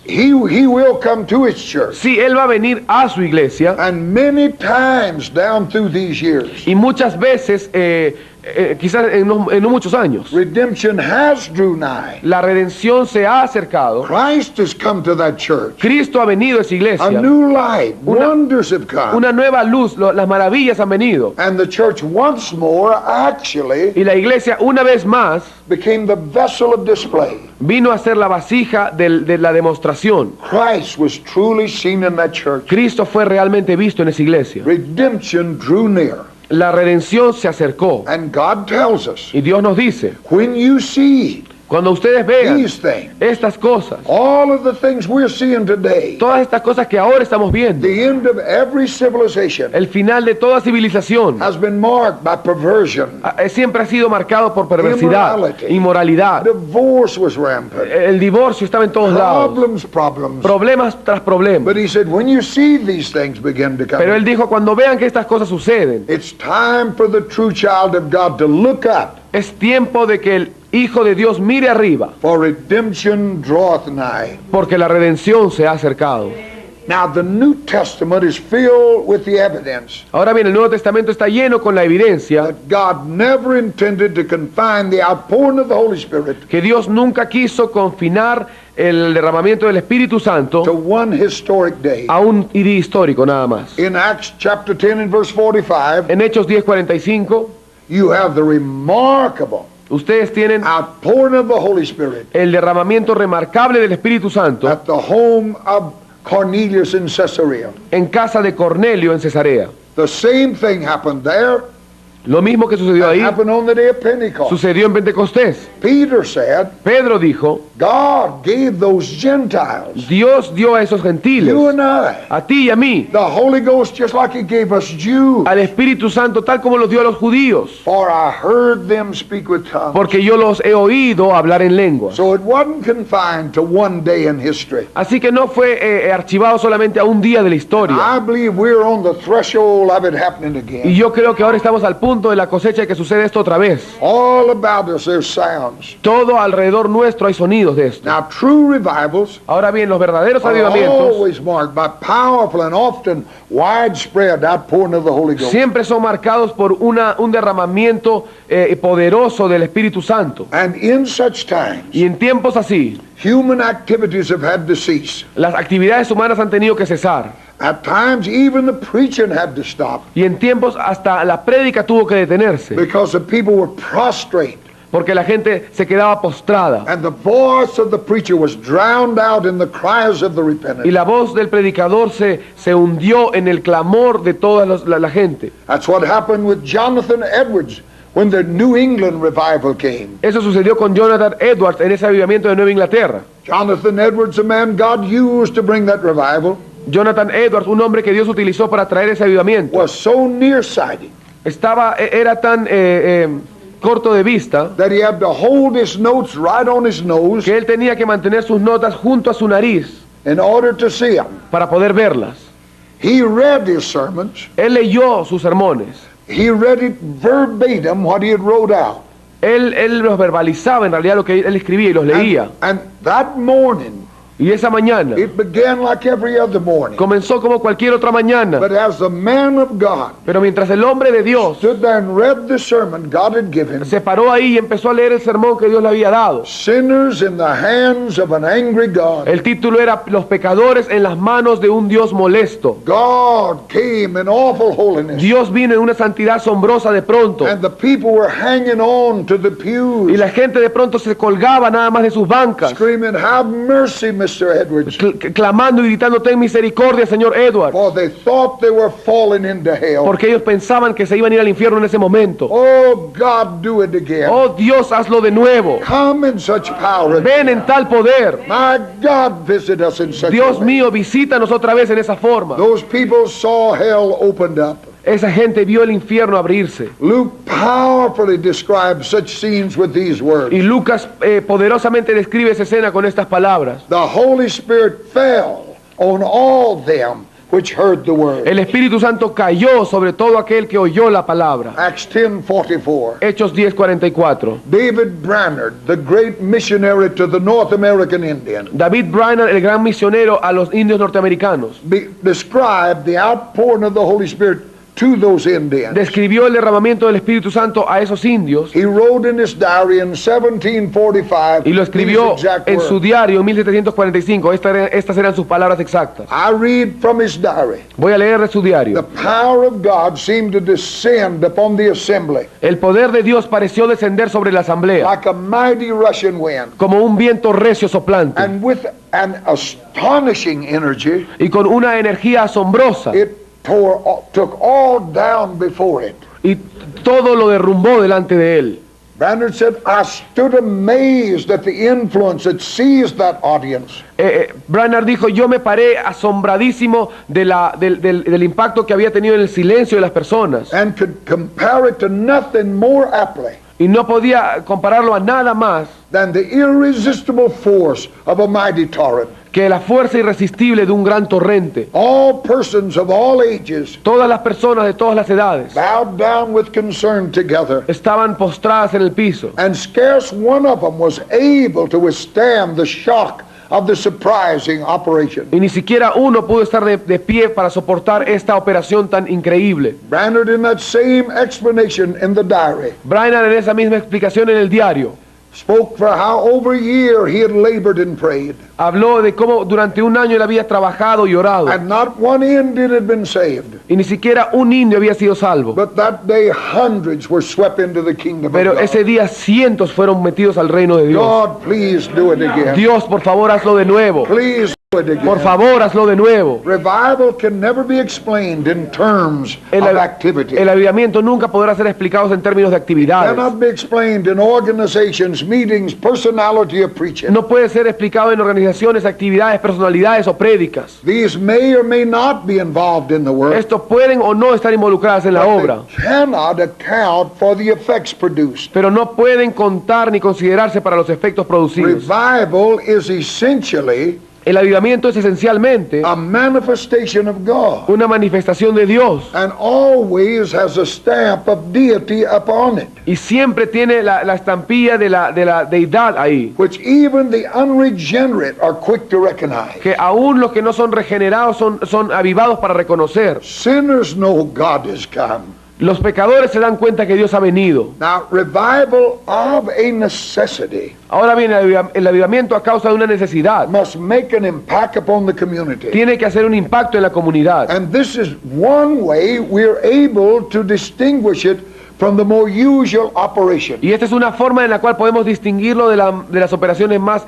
he will come to his church. Sí, Él va a venir a su iglesia, And many times down through these years, y muchas veces quizás en no muchos años. Redemption has drew nigh. La redención se ha acercado. Christ has come to that church. Cristo ha venido a esa A iglesia. new light, wonders have come. Una nueva luz, las maravillas han venido. And the church once more actually Y la iglesia una vez más became the vessel of display. vino a ser la vasija de la demostración. Christ was truly seen in that church. Cristo fue realmente visto en esa iglesia. Redemption drew near. La redención se acercó. And God tells us, Y Dios nos dice, when you see cuando ustedes vean these things, estas cosas, all of the things we're seeing today, todas estas cosas que ahora estamos viendo, the end of every civilization el final de toda civilización has been marked by perversion. siempre ha sido marcado por perversidad, Immorality. inmoralidad. Divorce was rampant. El divorcio estaba en todos lados, Problems. problemas tras problemas. But he said, when you see these things begin to Pero él come, dijo, cuando vean que estas cosas suceden, it's time for the true child of God to look up, es tiempo de que el Hijo de Dios mire arriba, for redemption draweth nigh. porque la redención se ha acercado. Now the New Testament is filled with the evidence Ahora bien, el Nuevo Testamento está lleno con la evidencia that God never intended to confine the outpouring of the Holy Spirit que Dios nunca quiso confinar el derramamiento del Espíritu Santo to one historic day. a un día histórico nada más. In Acts chapter 10 and verse 45, En Hechos 10:45, you have the remarkable ustedes tienen outpouring of the Holy Spirit el derramamiento remarcable del Espíritu Santo at the home of Cornelius in Caesarea. en casa de Cornelio en Cesarea. The same thing happened there. Lo mismo que sucedió That ahí, happened on the day of Pentecost. sucedió en Pentecostés. Peter said, Pedro dijo, God gave those Gentiles, Dios dio a esos gentiles, you and I, a ti y a mí, the Holy Ghost just like He gave us Jews. al Espíritu Santo tal como los dio a los judíos, For I heard them speak with tongues. porque yo los he oído hablar en lenguas. So it wasn't confined to one day in history. Así que no fue archivado solamente a un día de la historia. I believe we're on the threshold of it happening Y again. yo creo que ahora estamos al punto de la cosecha de que sucede esto otra vez. All about us there's sounds. Todo alrededor nuestro hay sonidos de esto. Now true revivals Ahora bien, los verdaderos are avivamientos always marked by powerful and often widespread outpouring of the Holy Ghost. siempre son marcados por un derramamiento poderoso del Espíritu Santo. And in such times, Y en tiempos así, human activities have had to cease. las actividades humanas han tenido que cesar. At times, even the preaching had to stop Y en tiempos hasta la prédica tuvo que detenerse, because the people were prostrate porque la gente se quedaba postrada. and the voice of the preacher was drowned out in the cries of the Y repentant. la voz del predicador se hundió en el clamor de toda la gente. That's what happened with Jonathan Edwards when the New England revival came. Eso sucedió con Jonathan Edwards en ese avivamiento de Nueva Inglaterra. Jonathan Edwards, a man God used to bring that revival, Jonathan Edwards, un hombre que Dios utilizó para traer ese avivamiento, was so nearsighted era tan corto de vista that he had to hold his notes right on his nose que él tenía que mantener sus notas junto a su nariz in order to see them. para poder verlas. He read his sermons. Él leyó sus sermones. He read it verbatim what he had wrote out. Él los verbalizaba en realidad lo que él escribía y los leía. And that morning, Y esa mañana it began like every other morning. comenzó como cualquier otra mañana. But as the man of God Pero mientras el hombre de Dios stood there and read the sermon God had given, se paró ahí y empezó a leer el sermón que Dios le había dado. sinners in the hands of an angry God, El título era Los pecadores en las manos de un Dios molesto. God came in awful holiness. Dios vino en una santidad asombrosa de pronto. And the people were hanging on to the Y pews, la gente de pronto se colgaba nada más de sus bancas, screaming, "Have mercy, Mr. Edwards." clamando y gritando, ten misericordia, señor Edward. For they thought they were falling into hell. Porque ellos pensaban que se iban a ir al infierno en ese momento. Oh, God, do it again. Oh Dios, hazlo de nuevo. Come in such power. Ven en tal poder. My God, visit us in such a Dios way. mío, visítanos otra vez en esa forma. Those people saw hell opened up. Esa gente vio el infierno abrirse. Luke powerfully describes such scenes with these words. Y Lucas poderosamente describe esa escena con estas palabras. The Holy Spirit fell on all them which heard the word. El Espíritu Santo cayó sobre todo aquel que oyó la palabra. Acts 10:44. Hechos 10:44. David Brainerd, the great missionary to the North American Indian, David Brainerd, el gran misionero a los indios norteamericanos, described the outpouring of the Holy Spirit to those Indians. describió el derramamiento del Espíritu Santo a esos indios He wrote in his diary in 1745 y lo escribió these exact en words. su diario en 1745. Estas eran sus palabras exactas. I read from his diary. Voy a leer de su The diario. power of God seemed to descend upon the assembly El poder de Dios pareció descender sobre la asamblea like a mighty rushing wind, como un viento recio soplante and with an astonishing energy, y con una energía asombrosa, it took all down before it. y todo lo derrumbó delante de él. Brainerd said, I stood amazed at the influence that seized that audience. Brainerd dijo, yo me paré asombradísimo del impacto que había tenido en el silencio de las personas And could compare it to nothing more aptly y no podía compararlo a nada más than the irresistible force of a mighty torrent. que la fuerza irresistible de un gran torrente. All persons of all ages Todas las personas de todas las edades bowed down with concern together, estaban postradas en el piso and scarce one of them was able to withstand the shock of the surprising operation. y ni siquiera uno pudo estar de pie para soportar esta operación tan increíble. Brainerd, in that same explanation in the diary, Brainerd en esa misma explicación en el diario spoke for how over a year he had labored and prayed, habló de cómo durante un año él había trabajado y orado and not one Indian had been saved. y ni siquiera un indio había sido salvo. But that day hundreds were swept into the kingdom Pero of God. ese día cientos fueron metidos al reino de Dios. God, please do it again. Dios, por favor, hazlo de nuevo. Please do it again. Por favor, hazlo de nuevo. Revival can never be explained in terms El, of activity. el avivamiento nunca podrá ser explicado en términos de actividades. Cannot be explained in organizations, meetings, personality of preaching. No puede ser explicado en organizaciones, actividades, personalidades o prédicas. These may or may not be involved in the work. Estos pueden o no estar involucradas en la but obra, they cannot account for the effects produced. pero no pueden contar ni considerarse para los efectos producidos. Revival is essentially El avivamiento es esencialmente a manifestation of God, una manifestación de Dios and always has a stamp of deity upon it, y siempre tiene la estampilla de la deidad ahí, which even the unregenerate are quick to recognize. que aún los que no son regenerados son avivados para reconocer. Sinners know God has come. Los pecadores se dan cuenta que Dios ha venido. Now, revival of a necessity Ahora bien, el avivamiento a causa de una necesidad must make an impact upon the community. tiene que hacer un impacto en la comunidad. And this is one way we're able to distinguish it from the more usual operation. Y esta es una forma en la cual podemos distinguirlo de las operaciones más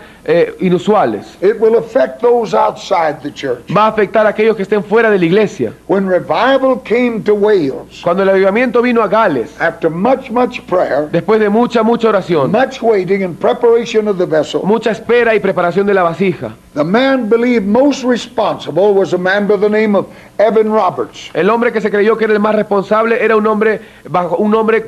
inusuales. It will affect those outside the church. Va a afectar a aquellos que estén fuera de la iglesia. When revival came to Wales, Cuando el avivamiento vino a Gales, after much prayer, después de mucha oración, much waiting and preparation of the vessel, mucha espera y preparación de la vasija, the man believed most responsible was a man by the name of Evan Roberts. el hombre que se creyó que era el más responsable era un hombre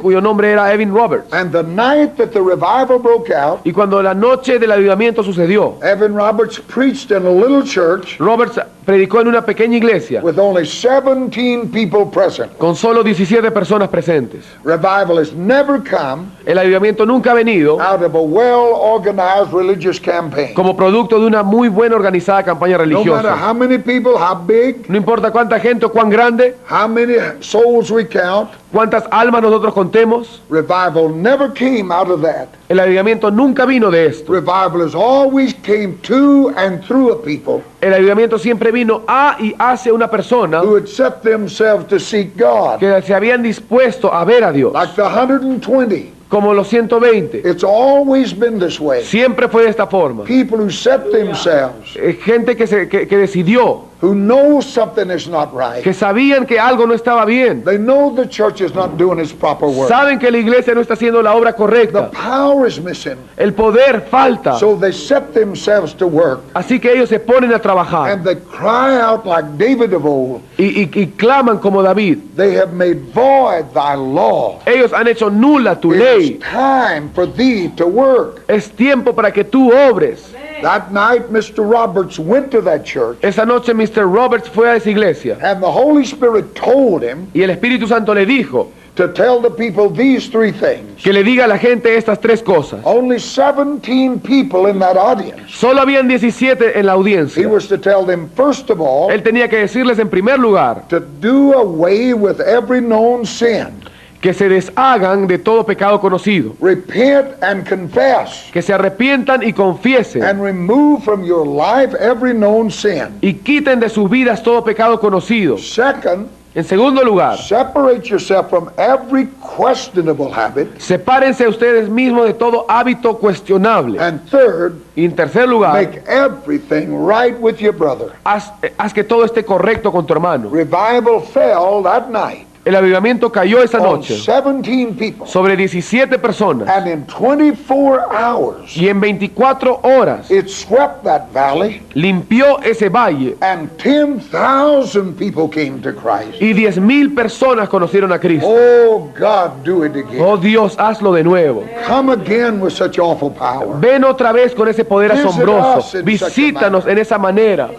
cuyo nombre era Evan Roberts. And the night that the revival broke out, Y cuando la noche del avivamiento sucedió, Evan Roberts preached in a little church Roberts predicó en una pequeña iglesia with only 17 people present. con solo 17 personas presentes. Revival has never come El avivamiento nunca ha venido out of a well-organized religious campaign. como producto de una muy buena organizada campaña No matter religiosa. how many people, how big, No importa cuánta gente o cuán grande, how many souls we count, cuántas almas nosotros contemos, revival never came out of that. el avivamiento nunca vino de esto. Revival has always came to and through a people El avivamiento siempre vino a y hacia una persona who had set themselves to seek God. que se habían dispuesto a ver a Dios, Like the 120. como los 120. It's always been this way. Siempre fue de esta forma. People who set themselves, Gente que decidió, who know something is not right. que sabían que algo no estaba bien. They know the church is not doing its proper work. Saben que la iglesia no está haciendo la obra The correcta. power is missing. El poder falta. So they set themselves to work. Así que ellos se ponen a trabajar And they cry out like David of old, y claman como David. they have made void thy law. Ellos han hecho nula tu It ley. is time for thee to work. Es tiempo para que tú obres. That night, Mr. Roberts went to that church, Esa noche Mr. Roberts fue a esa iglesia and the Holy Spirit told him y el Espíritu Santo le dijo to tell the people these three things. que le diga a la gente estas tres cosas. Only 17 people in that audience. Solo habían 17 en la He audiencia. was to tell them, first of all, Él tenía que decirles en primer lugar to do away with every known sin. que se deshagan de todo pecado conocido, Repent and confess. que se arrepientan y confiesen And remove from your life every known sin. y quiten de sus vidas todo pecado conocido. Second, En segundo lugar, separate yourself from every questionable habit. sepárense ustedes mismos de todo hábito cuestionable. And third, Y en tercer lugar, make everything right with your brother. haz que todo esté correcto con tu hermano. Revival fell that night El avivamiento cayó esa on noche 17 people. sobre 17 personas And in 24 hours, y en 24 horas it swept that valley limpió ese valle and 10,000 people came to Christ. y 10,000 personas conocieron a Cristo. Oh God, do it again. Oh Dios, hazlo de nuevo. Come again with such awful power. Ven otra vez con ese poder Visit us asombroso. in Visítanos such a en esa manera.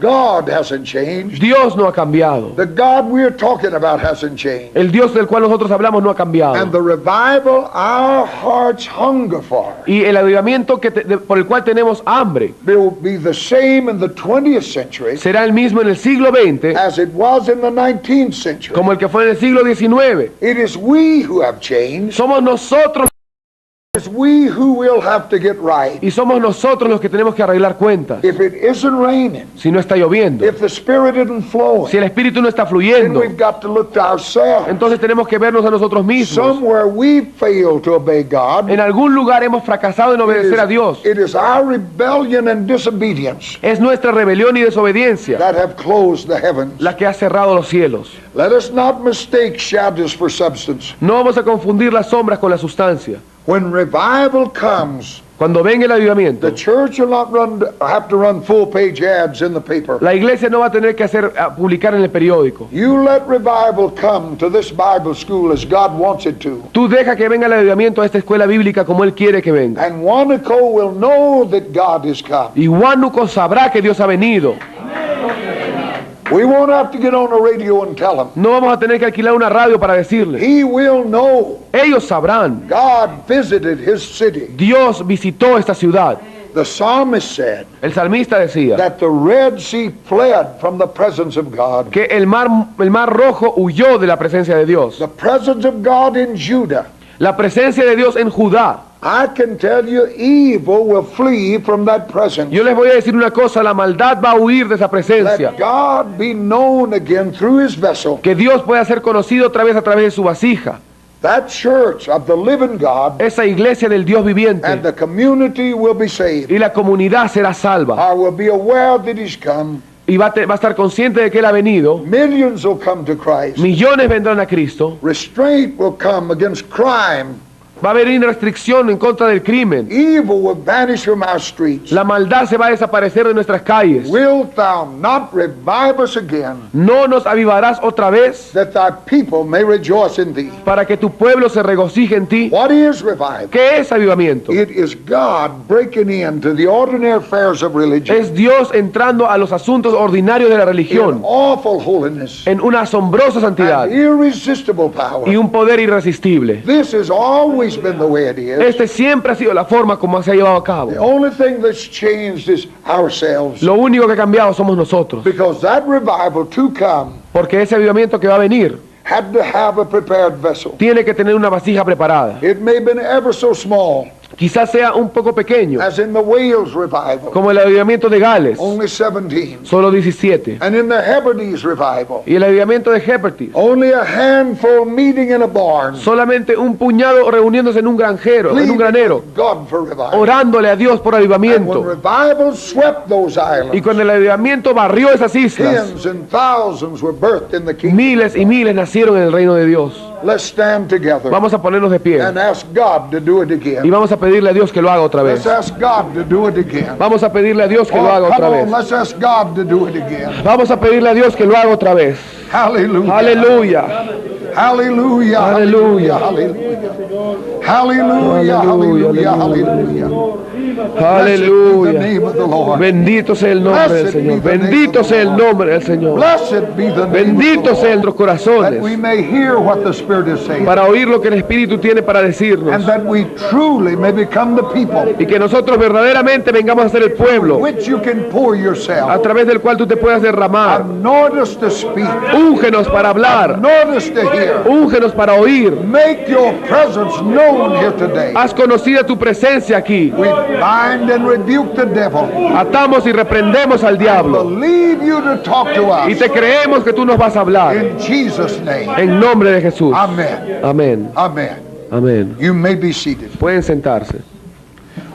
God hasn't changed. Dios no ha cambiado. The God we're talking about hasn't changed. El Dios del cual nosotros hablamos no ha And cambiado. the revival our hearts hunger for Y el avivamiento por el cual tenemos hambre will be the same in the 20th century será el mismo en el siglo XX as it was in the 19th century. como el que fue en el siglo XIX. It is we who have changed. Somos nosotros It's we who will have to get right. y somos nosotros los que tenemos que arreglar cuentas. If it isn't raining, Si no está lloviendo, if the Spirit isn't flowing, si el Espíritu no está then fluyendo, we've got to look to ourselves. entonces tenemos que vernos a nosotros mismos. Somewhere we fail to obey God. En algún lugar hemos fracasado en obedecer a Dios. It is our rebellion and disobedience Es nuestra rebelión y desobediencia that have closed the heavens. la que ha cerrado los cielos. Let us not mistake shadows for substance. No vamos a confundir las sombras con la sustancia. When revival comes, Cuando venga el avivamiento, the church will not have to run full-page ads in the paper. la iglesia no va a tener que publicar en el periódico. You let revival come to this Bible school as God wants it to. Tú deja que venga el avivamiento a esta escuela bíblica como Él quiere que venga. And Wanaco will know that God is come. Y Huánuco sabrá que Dios ha venido. We won't have to get on the radio and tell them. No vamos a tener que alquilar una radio para decirles. He will know. Ellos sabrán. God visited his city. Dios visitó esta ciudad. The psalmist said El salmista decía that the Red Sea fled from the presence of God. que el mar rojo huyó de la presencia de Dios. The presence of God in Judah. La presencia de Dios en Judá. I can tell you, evil will flee from that presence. Yo les voy a decir una cosa, la maldad va a huir de esa presencia. Let God be known again through his vessel. Que Dios pueda ser conocido otra vez a través de su vasija. That church of the living God Esa iglesia del Dios and viviente the community will be saved. y la comunidad será salva. I will be aware that he's come. Y va a estar consciente de que Él ha venido. Millions will come to Christ. Millones vendrán a Cristo. Restraint will come against crime. Va a haber restricción en contra del crimen. Evil will vanish from our streets. La maldad se va a desaparecer de nuestras calles. Wilt thou not revive us again, No nos avivarás otra vez that thy people may rejoice in thee? para que tu pueblo se regocije en ti. What is revival? ¿Qué es avivamiento? It is God breaking into the ordinary affairs of religion Es Dios entrando a los asuntos ordinarios de la in religión awful holiness en una asombrosa santidad and irresistible power. y un poder irresistible. This has always been the way it is. Este siempre ha sido la forma como se ha llevado a cabo. The only thing that's changed is ourselves. Lo único que ha cambiado somos nosotros. Because that revival to come Porque ese avivamiento que va a venir had to have a prepared vessel. tiene que tener una vasija preparada. It may have been ever so small, Quizás sea un poco pequeño, as in the Wales revival, como el avivamiento de Gales, only 17. solo 17. And in the Hebrides revival, Y el avivamiento de Hebertis, only a handful meeting in a barn, solamente un puñado reuniéndose en un granjero, en un pleading granero, with God for revival. orándole a Dios por And when avivamiento. revival swept those Y islands, cuando el avivamiento barrió esas islas, tens and thousands were birthed in the kingdom. miles y miles nacieron en el reino de Dios. Let's stand together Vamos a ponernos de pie and ask God to do it y again. vamos a pedirle a Dios que lo haga otra Let's vez. ask God to do it again. Vamos a pedirle a Dios que lo Oh, haga come otra on, vez. let's ask God to do it again. Vamos a pedirle a Dios que lo haga otra vez. Hallelujah. Aleluya. Hallelujah. Aleluya. Hallelujah. Hallelujah. Hallelujah. Aleluya. Hallelujah. Aleluya. Blessed be the name of the Lord. Bendito sea el nombre del Blessed be Señor. the name Bendito of the sea el Lord. nombre del Señor. Blessed be the name Bendito of the sea Lord. nuestros That we corazones may hear what the Spirit is saying, para oír lo que el Espíritu tiene para decirnos. and that we truly may become the people Y que nosotros verdaderamente vengamos a ser el pueblo which you can pour a yourself. través del cual tú te puedas derramar. Anoint us to speak. Úngenos para hablar. Anoint us to hear. Úngenos para oír. Make your presence known here today. Haz conocida tu presencia aquí. We bind and rebuke the devil. Atamos y reprendemos al diablo. Believe you to talk to Y us. te creemos que tú nos vas a hablar. In Jesus' name. En nombre de Jesús. Amen. Amén. Amen. Amén. You may be seated. Pueden sentarse.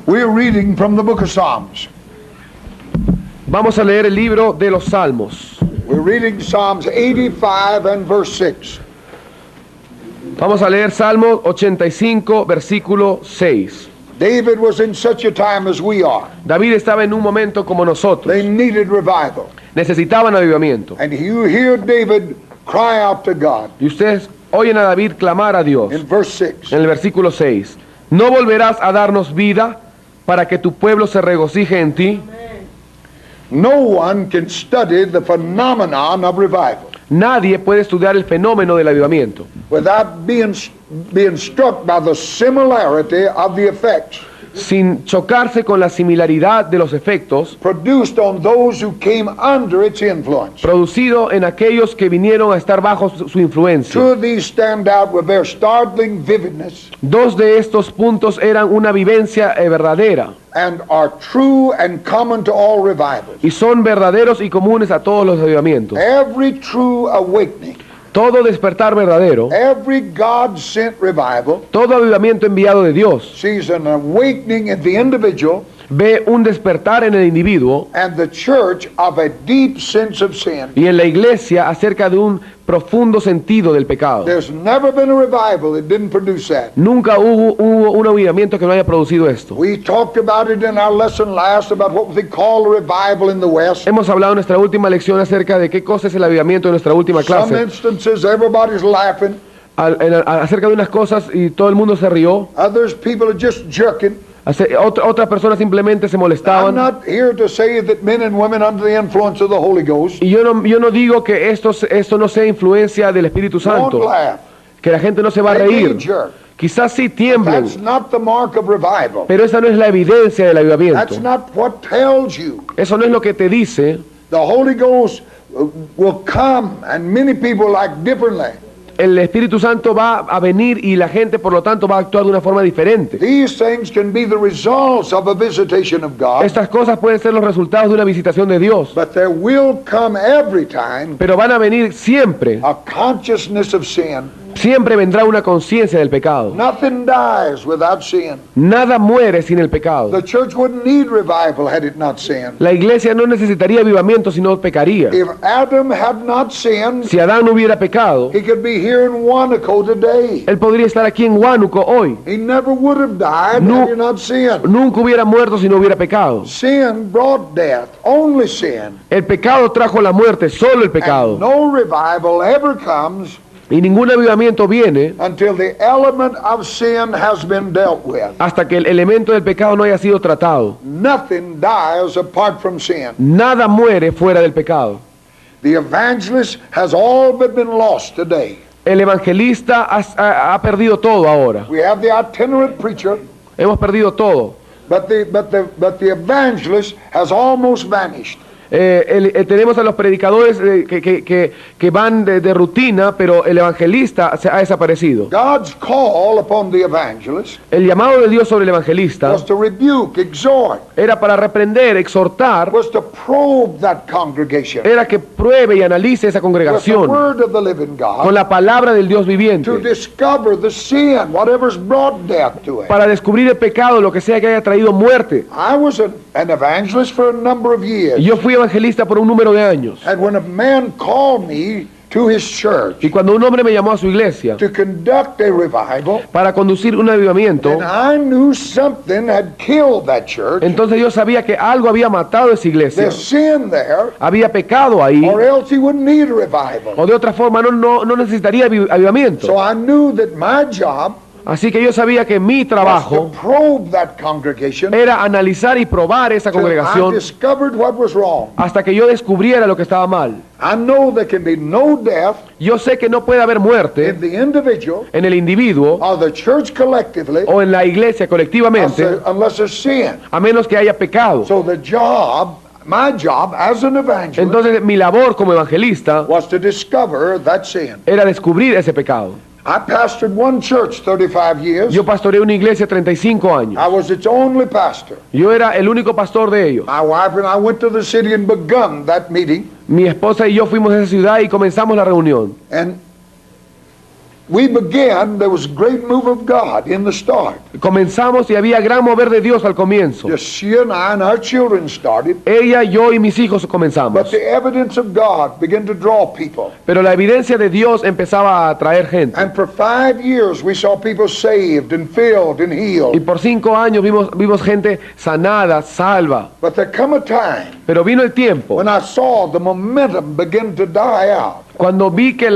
We're reading from the book of Psalms. Vamos a leer el libro de los Salmos. We're reading Psalms 85 and verse 6. Vamos a leer Salmo 85, versículo 6. David was in such a time as we are. David estaba en un momento como nosotros. They needed revival. Necesitaban avivamiento. And you hear David cry out to God Y ustedes oyen a David clamar a Dios. in verse 6. En el versículo 6. ¿No volverás a darnos vida para que tu pueblo se regocije en ti? No one can study the phenomenon of revival Nadie puede estudiar el fenómeno del avivamiento without being struck by the similarity of the effects sin chocarse con la similaridad de los efectos produced on those who came under its influence. producido en aquellos que vinieron a estar bajo su influencia. Two of these stand out with their startling vividness Dos de estos puntos eran una vivencia verdadera and are true and common to all revivals. y son verdaderos y comunes a todos los avivamientos. Every true awakening, Todo despertar verdadero, every God-sent revival todo avivamiento enviado de Dios, sees an awakening in the individual ve un despertar en el individuo and the church of a deep sense of sin. y en la iglesia acerca de un profundo sentido del pecado. There's never been a revival that didn't produce that. Nunca hubo un avivamiento que no haya producido esto. We talked about it in our lesson last about what they call a revival in the West. Hemos hablado en nuestra última lección acerca de qué cosa es el avivamiento en nuestra última Some clase. instances everybody's laughing, Acerca de unas cosas y todo el mundo se rió. others people are just jerking. Otras personas simplemente se I'm molestaban. not here to say that men and women under the influence of the Holy Ghost Y yo no digo que esto no sea influencia del Espíritu won't Santo, laugh. que la gente no se va a They may reír. jerk. Quizás sí tiemblen, That's not the mark of revival. pero esa no es la evidencia del avivamiento. That's not what tells you. Eso no es lo que te dice. The Holy Ghost will come and many people act differently. El Espíritu Santo va a venir y la gente por lo tanto va a actuar de una forma diferente. These things can be the results of a visitation of God, Estas cosas pueden ser los resultados de una visitación de Dios, but there will come every time pero van a venir siempre. a consciousness of sin. Siempre vendrá una conciencia del pecado. Nothing dies without sin. Nada muere sin el pecado. The church wouldn't need revival had it not sinned. La iglesia no necesitaría avivamiento si no pecaría. If Adam had not sinned, Si Adán no hubiera pecado, he could be here in Wanako today. él podría estar aquí en Huánuco hoy. He never would have died No. had he not sinned. Nunca hubiera muerto si no hubiera pecado. Sin brought death, only sin. El pecado trajo la muerte, solo el And pecado. no revival ever comes Y ningún avivamiento viene until the element of sin has been dealt with. hasta que el elemento del pecado no haya sido tratado. Nothing dies apart from sin. Nada muere fuera del pecado. The evangelist has all but been lost today. El evangelista ha perdido todo ahora. We have the itinerant preacher, Hemos perdido todo. but the evangelist has almost vanished. Tenemos a los predicadores que van de rutina, pero el evangelista se ha desaparecido. God's call upon the evangelist El llamado de Dios sobre el evangelista was to rebuke, exhort, era para reprender, exhortar, was to probe that congregation era que pruebe y analice esa with the congregación word of the living con God la palabra del Dios to viviente, discover the sin, whatever's brought death to it. para descubrir el pecado, lo que sea que haya traído muerte. I was an evangelist for a number of years, Yo fui evangelista por un número de años. and when a man called me to his church Y cuando un hombre me llamó a su iglesia to conduct a revival, para conducir un avivamiento, and I knew something had killed that church. entonces yo sabía que algo había matado esa iglesia. There's sin there, Había pecado ahí, or else he wouldn't need a revival. o de otra forma no necesitaría avivamiento. So I knew that my job Así que yo sabía que mi was trabajo to probe that congregation era analizar y probar esa till I congregación discovered what was wrong. hasta que yo descubriera lo que estaba mal. I know there can be no death Yo sé que no puede haber muerte in the individual en el individuo or the church collectively o en la iglesia colectivamente, unless there's sin. a menos que haya pecado. So my job as an evangelist Entonces mi labor como evangelista was to discover that sin. era descubrir ese pecado. I pastored one church 35 years. Yo pastoreé una iglesia 35 años. I was its only pastor. Yo era el único pastor de ellos. My wife and I went to the city and begun that meeting. Mi esposa y yo fuimos a esa ciudad y comenzamos la reunión. And we began, there was a great move of God in the start. Comenzamos y había gran mover de Dios al comienzo. Just she and I and our children started. Ella, yo y mis hijos But comenzamos. the evidence of God began to draw people. Pero la evidencia de Dios empezaba a atraer gente. And for 5 years we saw people saved and filled and Y healed. por 5 años vimos gente sanada, salva. But there come a time Pero vino el tiempo when I saw the momentum begin to die out. cuando vi que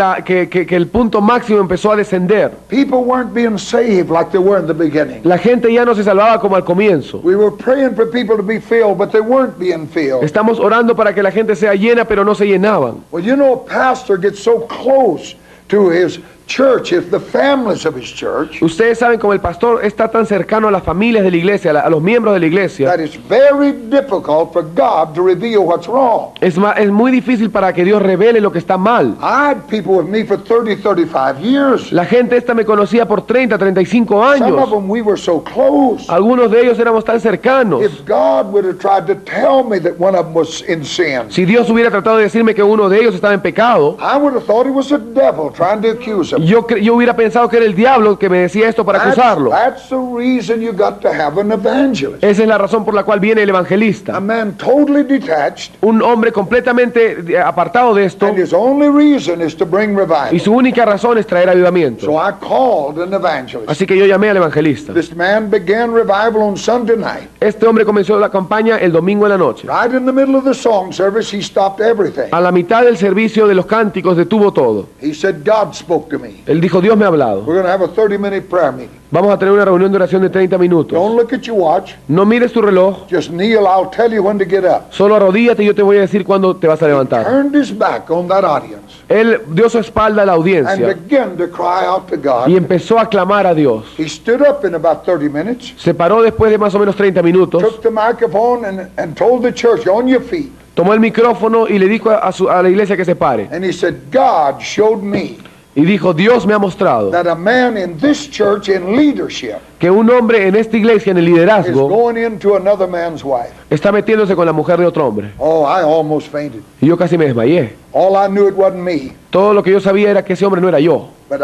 el punto máximo empezó a descender. People weren't being saved like they were in the beginning. La gente ya no se salvaba como al comienzo. We were praying for people to be filled, but they weren't being filled. Estamos orando para que la gente sea llena, pero no se llenaban. Well, you know, a pastor gets so close to his church, if the families of his church, Ustedes saben como el pastor está tan cercano a las familias de la iglesia, a los miembros de la iglesia, that it's very difficult for God to reveal what's wrong. es muy difícil para que Dios revele lo que está mal. I had people with me for 30, 35 years. La gente esta me conocía por 30, 35 Some of años. them we were so close. Algunos de ellos éramos tan cercanos. If God would have tried to tell me that one of them was in sin, Si Dios hubiera tratado de decirme que uno de ellos estaba en pecado, I would have thought it was a devil trying to accuse him. yo hubiera pensado que era el diablo que me decía esto para acusarlo. That's the reason you got to have an evangelist. Esa es la razón por la cual viene el A evangelista. man totally detached, Un hombre completamente apartado de esto, and his only reason is to bring revival. y su única razón es traer avivamiento. So I called an evangelist. Así que yo llamé al evangelista. This man began revival on Sunday night. Este hombre comenzó la campaña el domingo en la noche. Right in the middle of the song service, he stopped everything. A la mitad del servicio de los cánticos detuvo todo. He said, God spoke to me. Él dijo, Dios me ha hablado. We're going to have a 30-minute prayer meeting. Vamos a tener una reunión de oración de 30 minutos. Don't look at your watch. No mires tu reloj, Just kneel. I'll tell you when to get up. solo arrodíllate y yo te voy a decir cuándo te vas a levantar. Turned his back on that audience Él dio su espalda a la and audiencia began to cry out to y God. empezó a clamar a Dios. He stood up in about 30 minutes, Se paró después de más o menos 30 minutos, took the microphone and told the church, on your feet. tomó el micrófono y le dijo a la iglesia que se pare. And he said, God showed me Y dijo, Dios me ha mostrado that a man in this church in leadership que un hombre en esta iglesia, en el is liderazgo, going into another man's wife. está metiéndose con la mujer de otro hombre. Oh, I almost fainted. Y yo casi me desmayé. All I knew it wasn't me. Todo lo que yo sabía era que ese hombre no era yo. But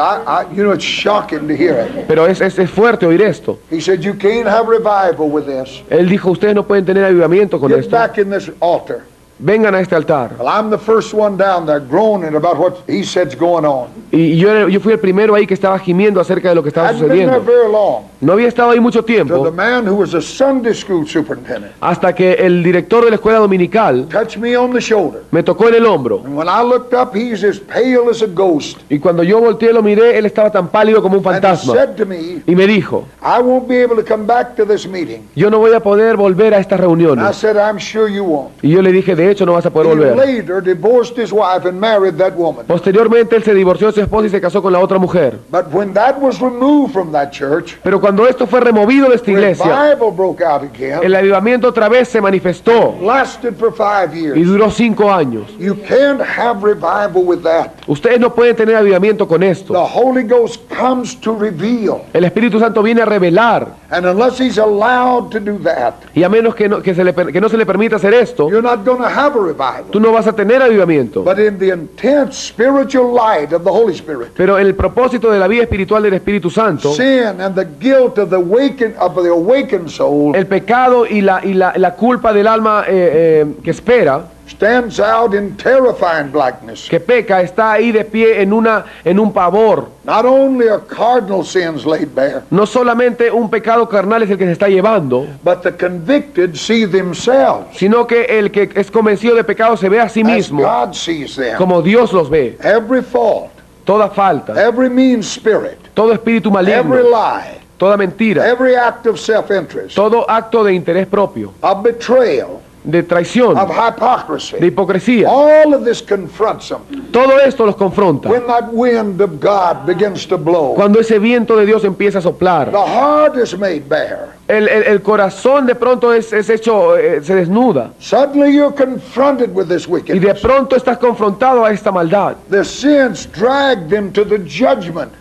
you know, it's shocking to hear it. Pero es fuerte oír esto. He said, you can't have revival with this. Él dijo, ustedes no pueden tener avivamiento con Get esto. back in this altar. Vengan a este altar. Well, I'm the first one down there groaning about what he said's going on. Y yo fui el primero ahí que estaba gimiendo acerca de lo que estaba Hadn't been there sucediendo. very long. No había estado ahí mucho To the tiempo man who was a Sunday school superintendent hasta que el director de la escuela dominical touched me on the shoulder. me tocó en el hombro. And when I looked up, he's as pale as a ghost. Y cuando yo volteé y lo miré, él estaba tan pálido como un And he fantasma. said to me, Y me dijo, I won't be able to come back to this meeting. yo no voy a poder volver a estas And I reuniones. said, I'm sure you won't. Y yo le dije, de hecho no vas a poder He volver. later divorced his wife and married that woman. Posteriormente él se divorció de su esposa y se casó con la otra mujer. But when that was removed from that church, Pero cuando esto fue removido de esta iglesia, revival broke out again. el avivamiento otra vez se manifestó Lasted for 5 y years. duró 5 años. You can't have revival with that. Ustedes no pueden tener avivamiento con esto. The Holy Ghost comes to reveal. El Espíritu Santo viene a revelar. And unless he's allowed to do that, Y a menos que no se le permita hacer esto, you're not going to have a revival. tú no vas a tener avivamiento. But in the intense spiritual light of the Holy Spirit, Pero el propósito de la vida espiritual del Espíritu Santo, sin and the guilt of the awakened soul el pecado y la culpa del alma que espera, stands out in terrifying blackness. que peca, está ahí de pie en un pavor. Not only are cardinal sins laid bare, No solamente un pecado carnal es el que se está llevando, but the convicted see themselves sino que el que es convencido de pecado se ve a sí as mismo God sees them. como Dios los ve. Every fault, Toda falta, every mean spirit, todo espíritu maligno, every lie, toda mentira, every act of self-interest, todo acto de interés propio, of betrayal, de traición, of hypocrisy. de hipocresía. All of this confronts them. Todo esto los confronta. When that wind of God begins to blow, Cuando ese viento de Dios empieza a soplar, the heart is made bare. el corazón de pronto es hecho, se desnuda. Suddenly you're confronted with this Y de wickedness. pronto estás confrontado a esta maldad. The sins drag them to the judgment,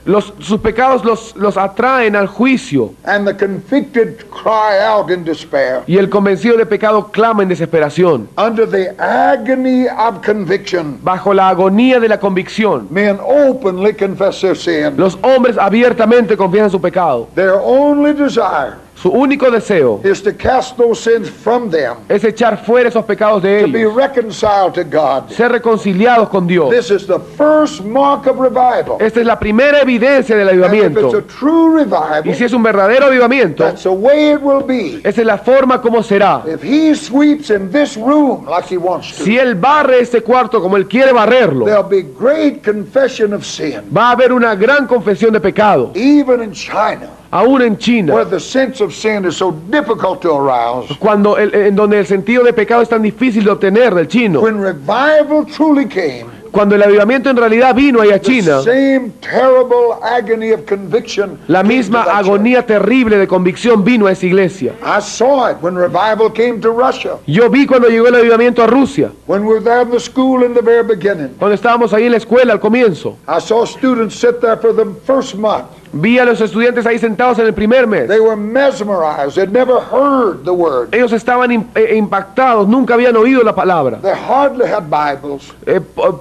Sus pecados los atraen al juicio. and the convicted cry out in despair. Y el convencido de pecado clama en desesperación. Under the agony of conviction, Bajo la agonía de la convicción, men openly confess their sin. los hombres abiertamente confiesan su pecado. Their only desire Su único deseo is to cast those sins from them, es echar fuera esos pecados de to be ellos, reconciled to God. ser reconciliados con Dios. This is the first mark of revival. Esta es la primera evidencia del And if it's avivamiento. a true revival, Y si es un verdadero avivamiento, that's the way it will be. esa es la forma como será. If he sweeps in this room like he wants Si to, Él barre este cuarto como Él quiere barrerlo, there'll be great confession of sin. va a haber una gran confesión de pecado. Even in China, Aún en China, where the sense of sin is so difficult to arouse, cuando en donde el sentido de pecado es tan difícil de obtener del chino, when revival truly came, cuando el avivamiento en realidad vino ahí a the China, same terrible agony of conviction la came to misma that agonía terrible de convicción vino a esa iglesia. church. I saw it when revival came to Russia, Yo vi cuando llegó el avivamiento a Rusia, when we were there in the school in the very beginning. cuando estábamos ahí en la escuela al comienzo. I saw students sit there for the first month. Vi a los estudiantes ahí sentados en el primer mes. They were mesmerized. They'd never heard the word. Ellos estaban impactados, nunca habían oído la palabra. They hardly had Bibles.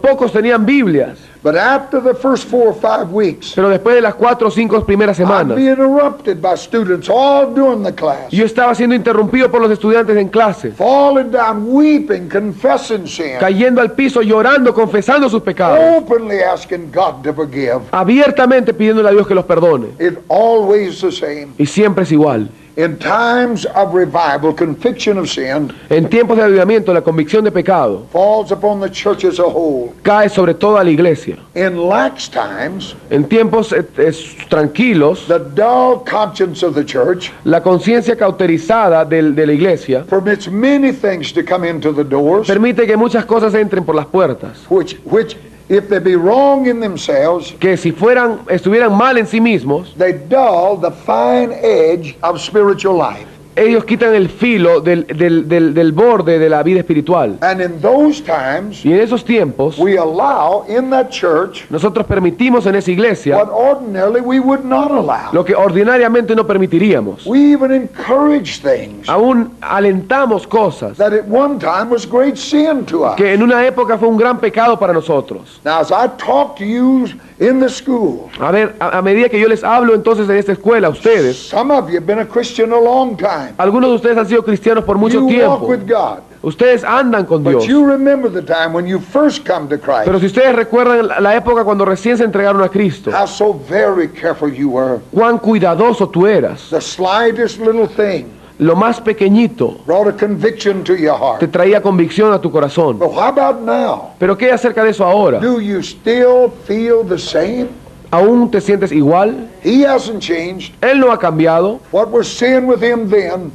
Pocos tenían Biblias, But after the first 4 or 5 weeks, pero después de las 4 o 5 primeras I'd semanas, be interrupted by students all during the class, yo estaba siendo interrumpido por los estudiantes en clase, falling down, weeping, confessing sin, cayendo al piso, llorando, confesando sus pecados, openly asking God to forgive. abiertamente pidiéndole a Dios que los perdone. It's always the same. Y siempre es igual. In times of revival, conviction of sin En tiempos de avivamiento, la convicción de pecado falls upon the church as a whole. cae sobre toda la iglesia. In lax times, En tiempos tranquilos, the dull conscience of the church la conciencia cauterizada de la iglesia permits many things to come into the doors, permite que muchas cosas entren por las puertas, which if they be wrong in themselves, que si estuvieran mal en sí mismos, they dull the fine edge of spiritual life. ellos quitan el filo del borde de la vida espiritual. And in those times, Y en esos tiempos, we allow in that church nosotros permitimos en esa iglesia what ordinarily we would not allow. lo que ordinariamente no permitiríamos. We even encourage things Aún alentamos cosas that at one time was great sin to us. que en una época fue un gran pecado para nosotros. Now, as I talk to you in the school, A ver, a medida que yo les hablo entonces en esta escuela a ustedes, some of you have been a Christian a long time. algunos de ustedes han sido cristianos por mucho You walk tiempo. with God. Ustedes andan con Dios. But you remember the time when you first come to Christ. Pero si ustedes recuerdan la época cuando recién se entregaron a Cristo, How so very careful you were. cuán cuidadoso tú eras. The slightest little thing Lo más pequeñito brought a conviction to your te heart. traía convicción a tu corazón. But how about now? Pero ¿qué acerca de eso ahora? Do you still feel the same? ¿Aún te sientes igual? He hasn't changed. Él no ha cambiado. What was sin with him then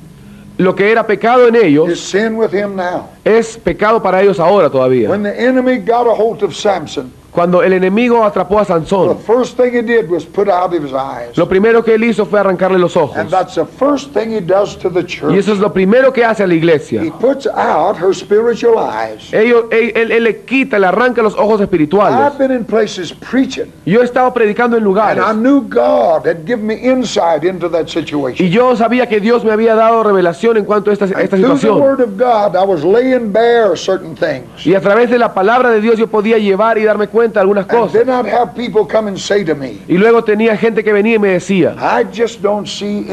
Lo que era pecado en is ellos sin with him now. es pecado para ellos ahora todavía. When the enemy got a hold of Samson, Cuando el enemigo atrapó a the Sansón, first thing he did was put out his eyes. lo primero que él hizo fue arrancarle los ojos. And that's the first thing he does to the Y church. eso es lo primero que hace a la iglesia. He puts out her spiritual eyes. Él le quita, le arranca los ojos espirituales. I've been in places preaching, Yo he estado predicando en and lugares I knew God had given me insight into that situation. y yo sabía que Dios me había dado revelación en cuanto a esta And through the situación. Word of God, I was laying bare certain things. Y a través de la palabra de Dios yo podía llevar y darme cuenta de algunas And cosas. then I'd have people come and say to me, Y luego tenía gente que venía y me decía, I just don't see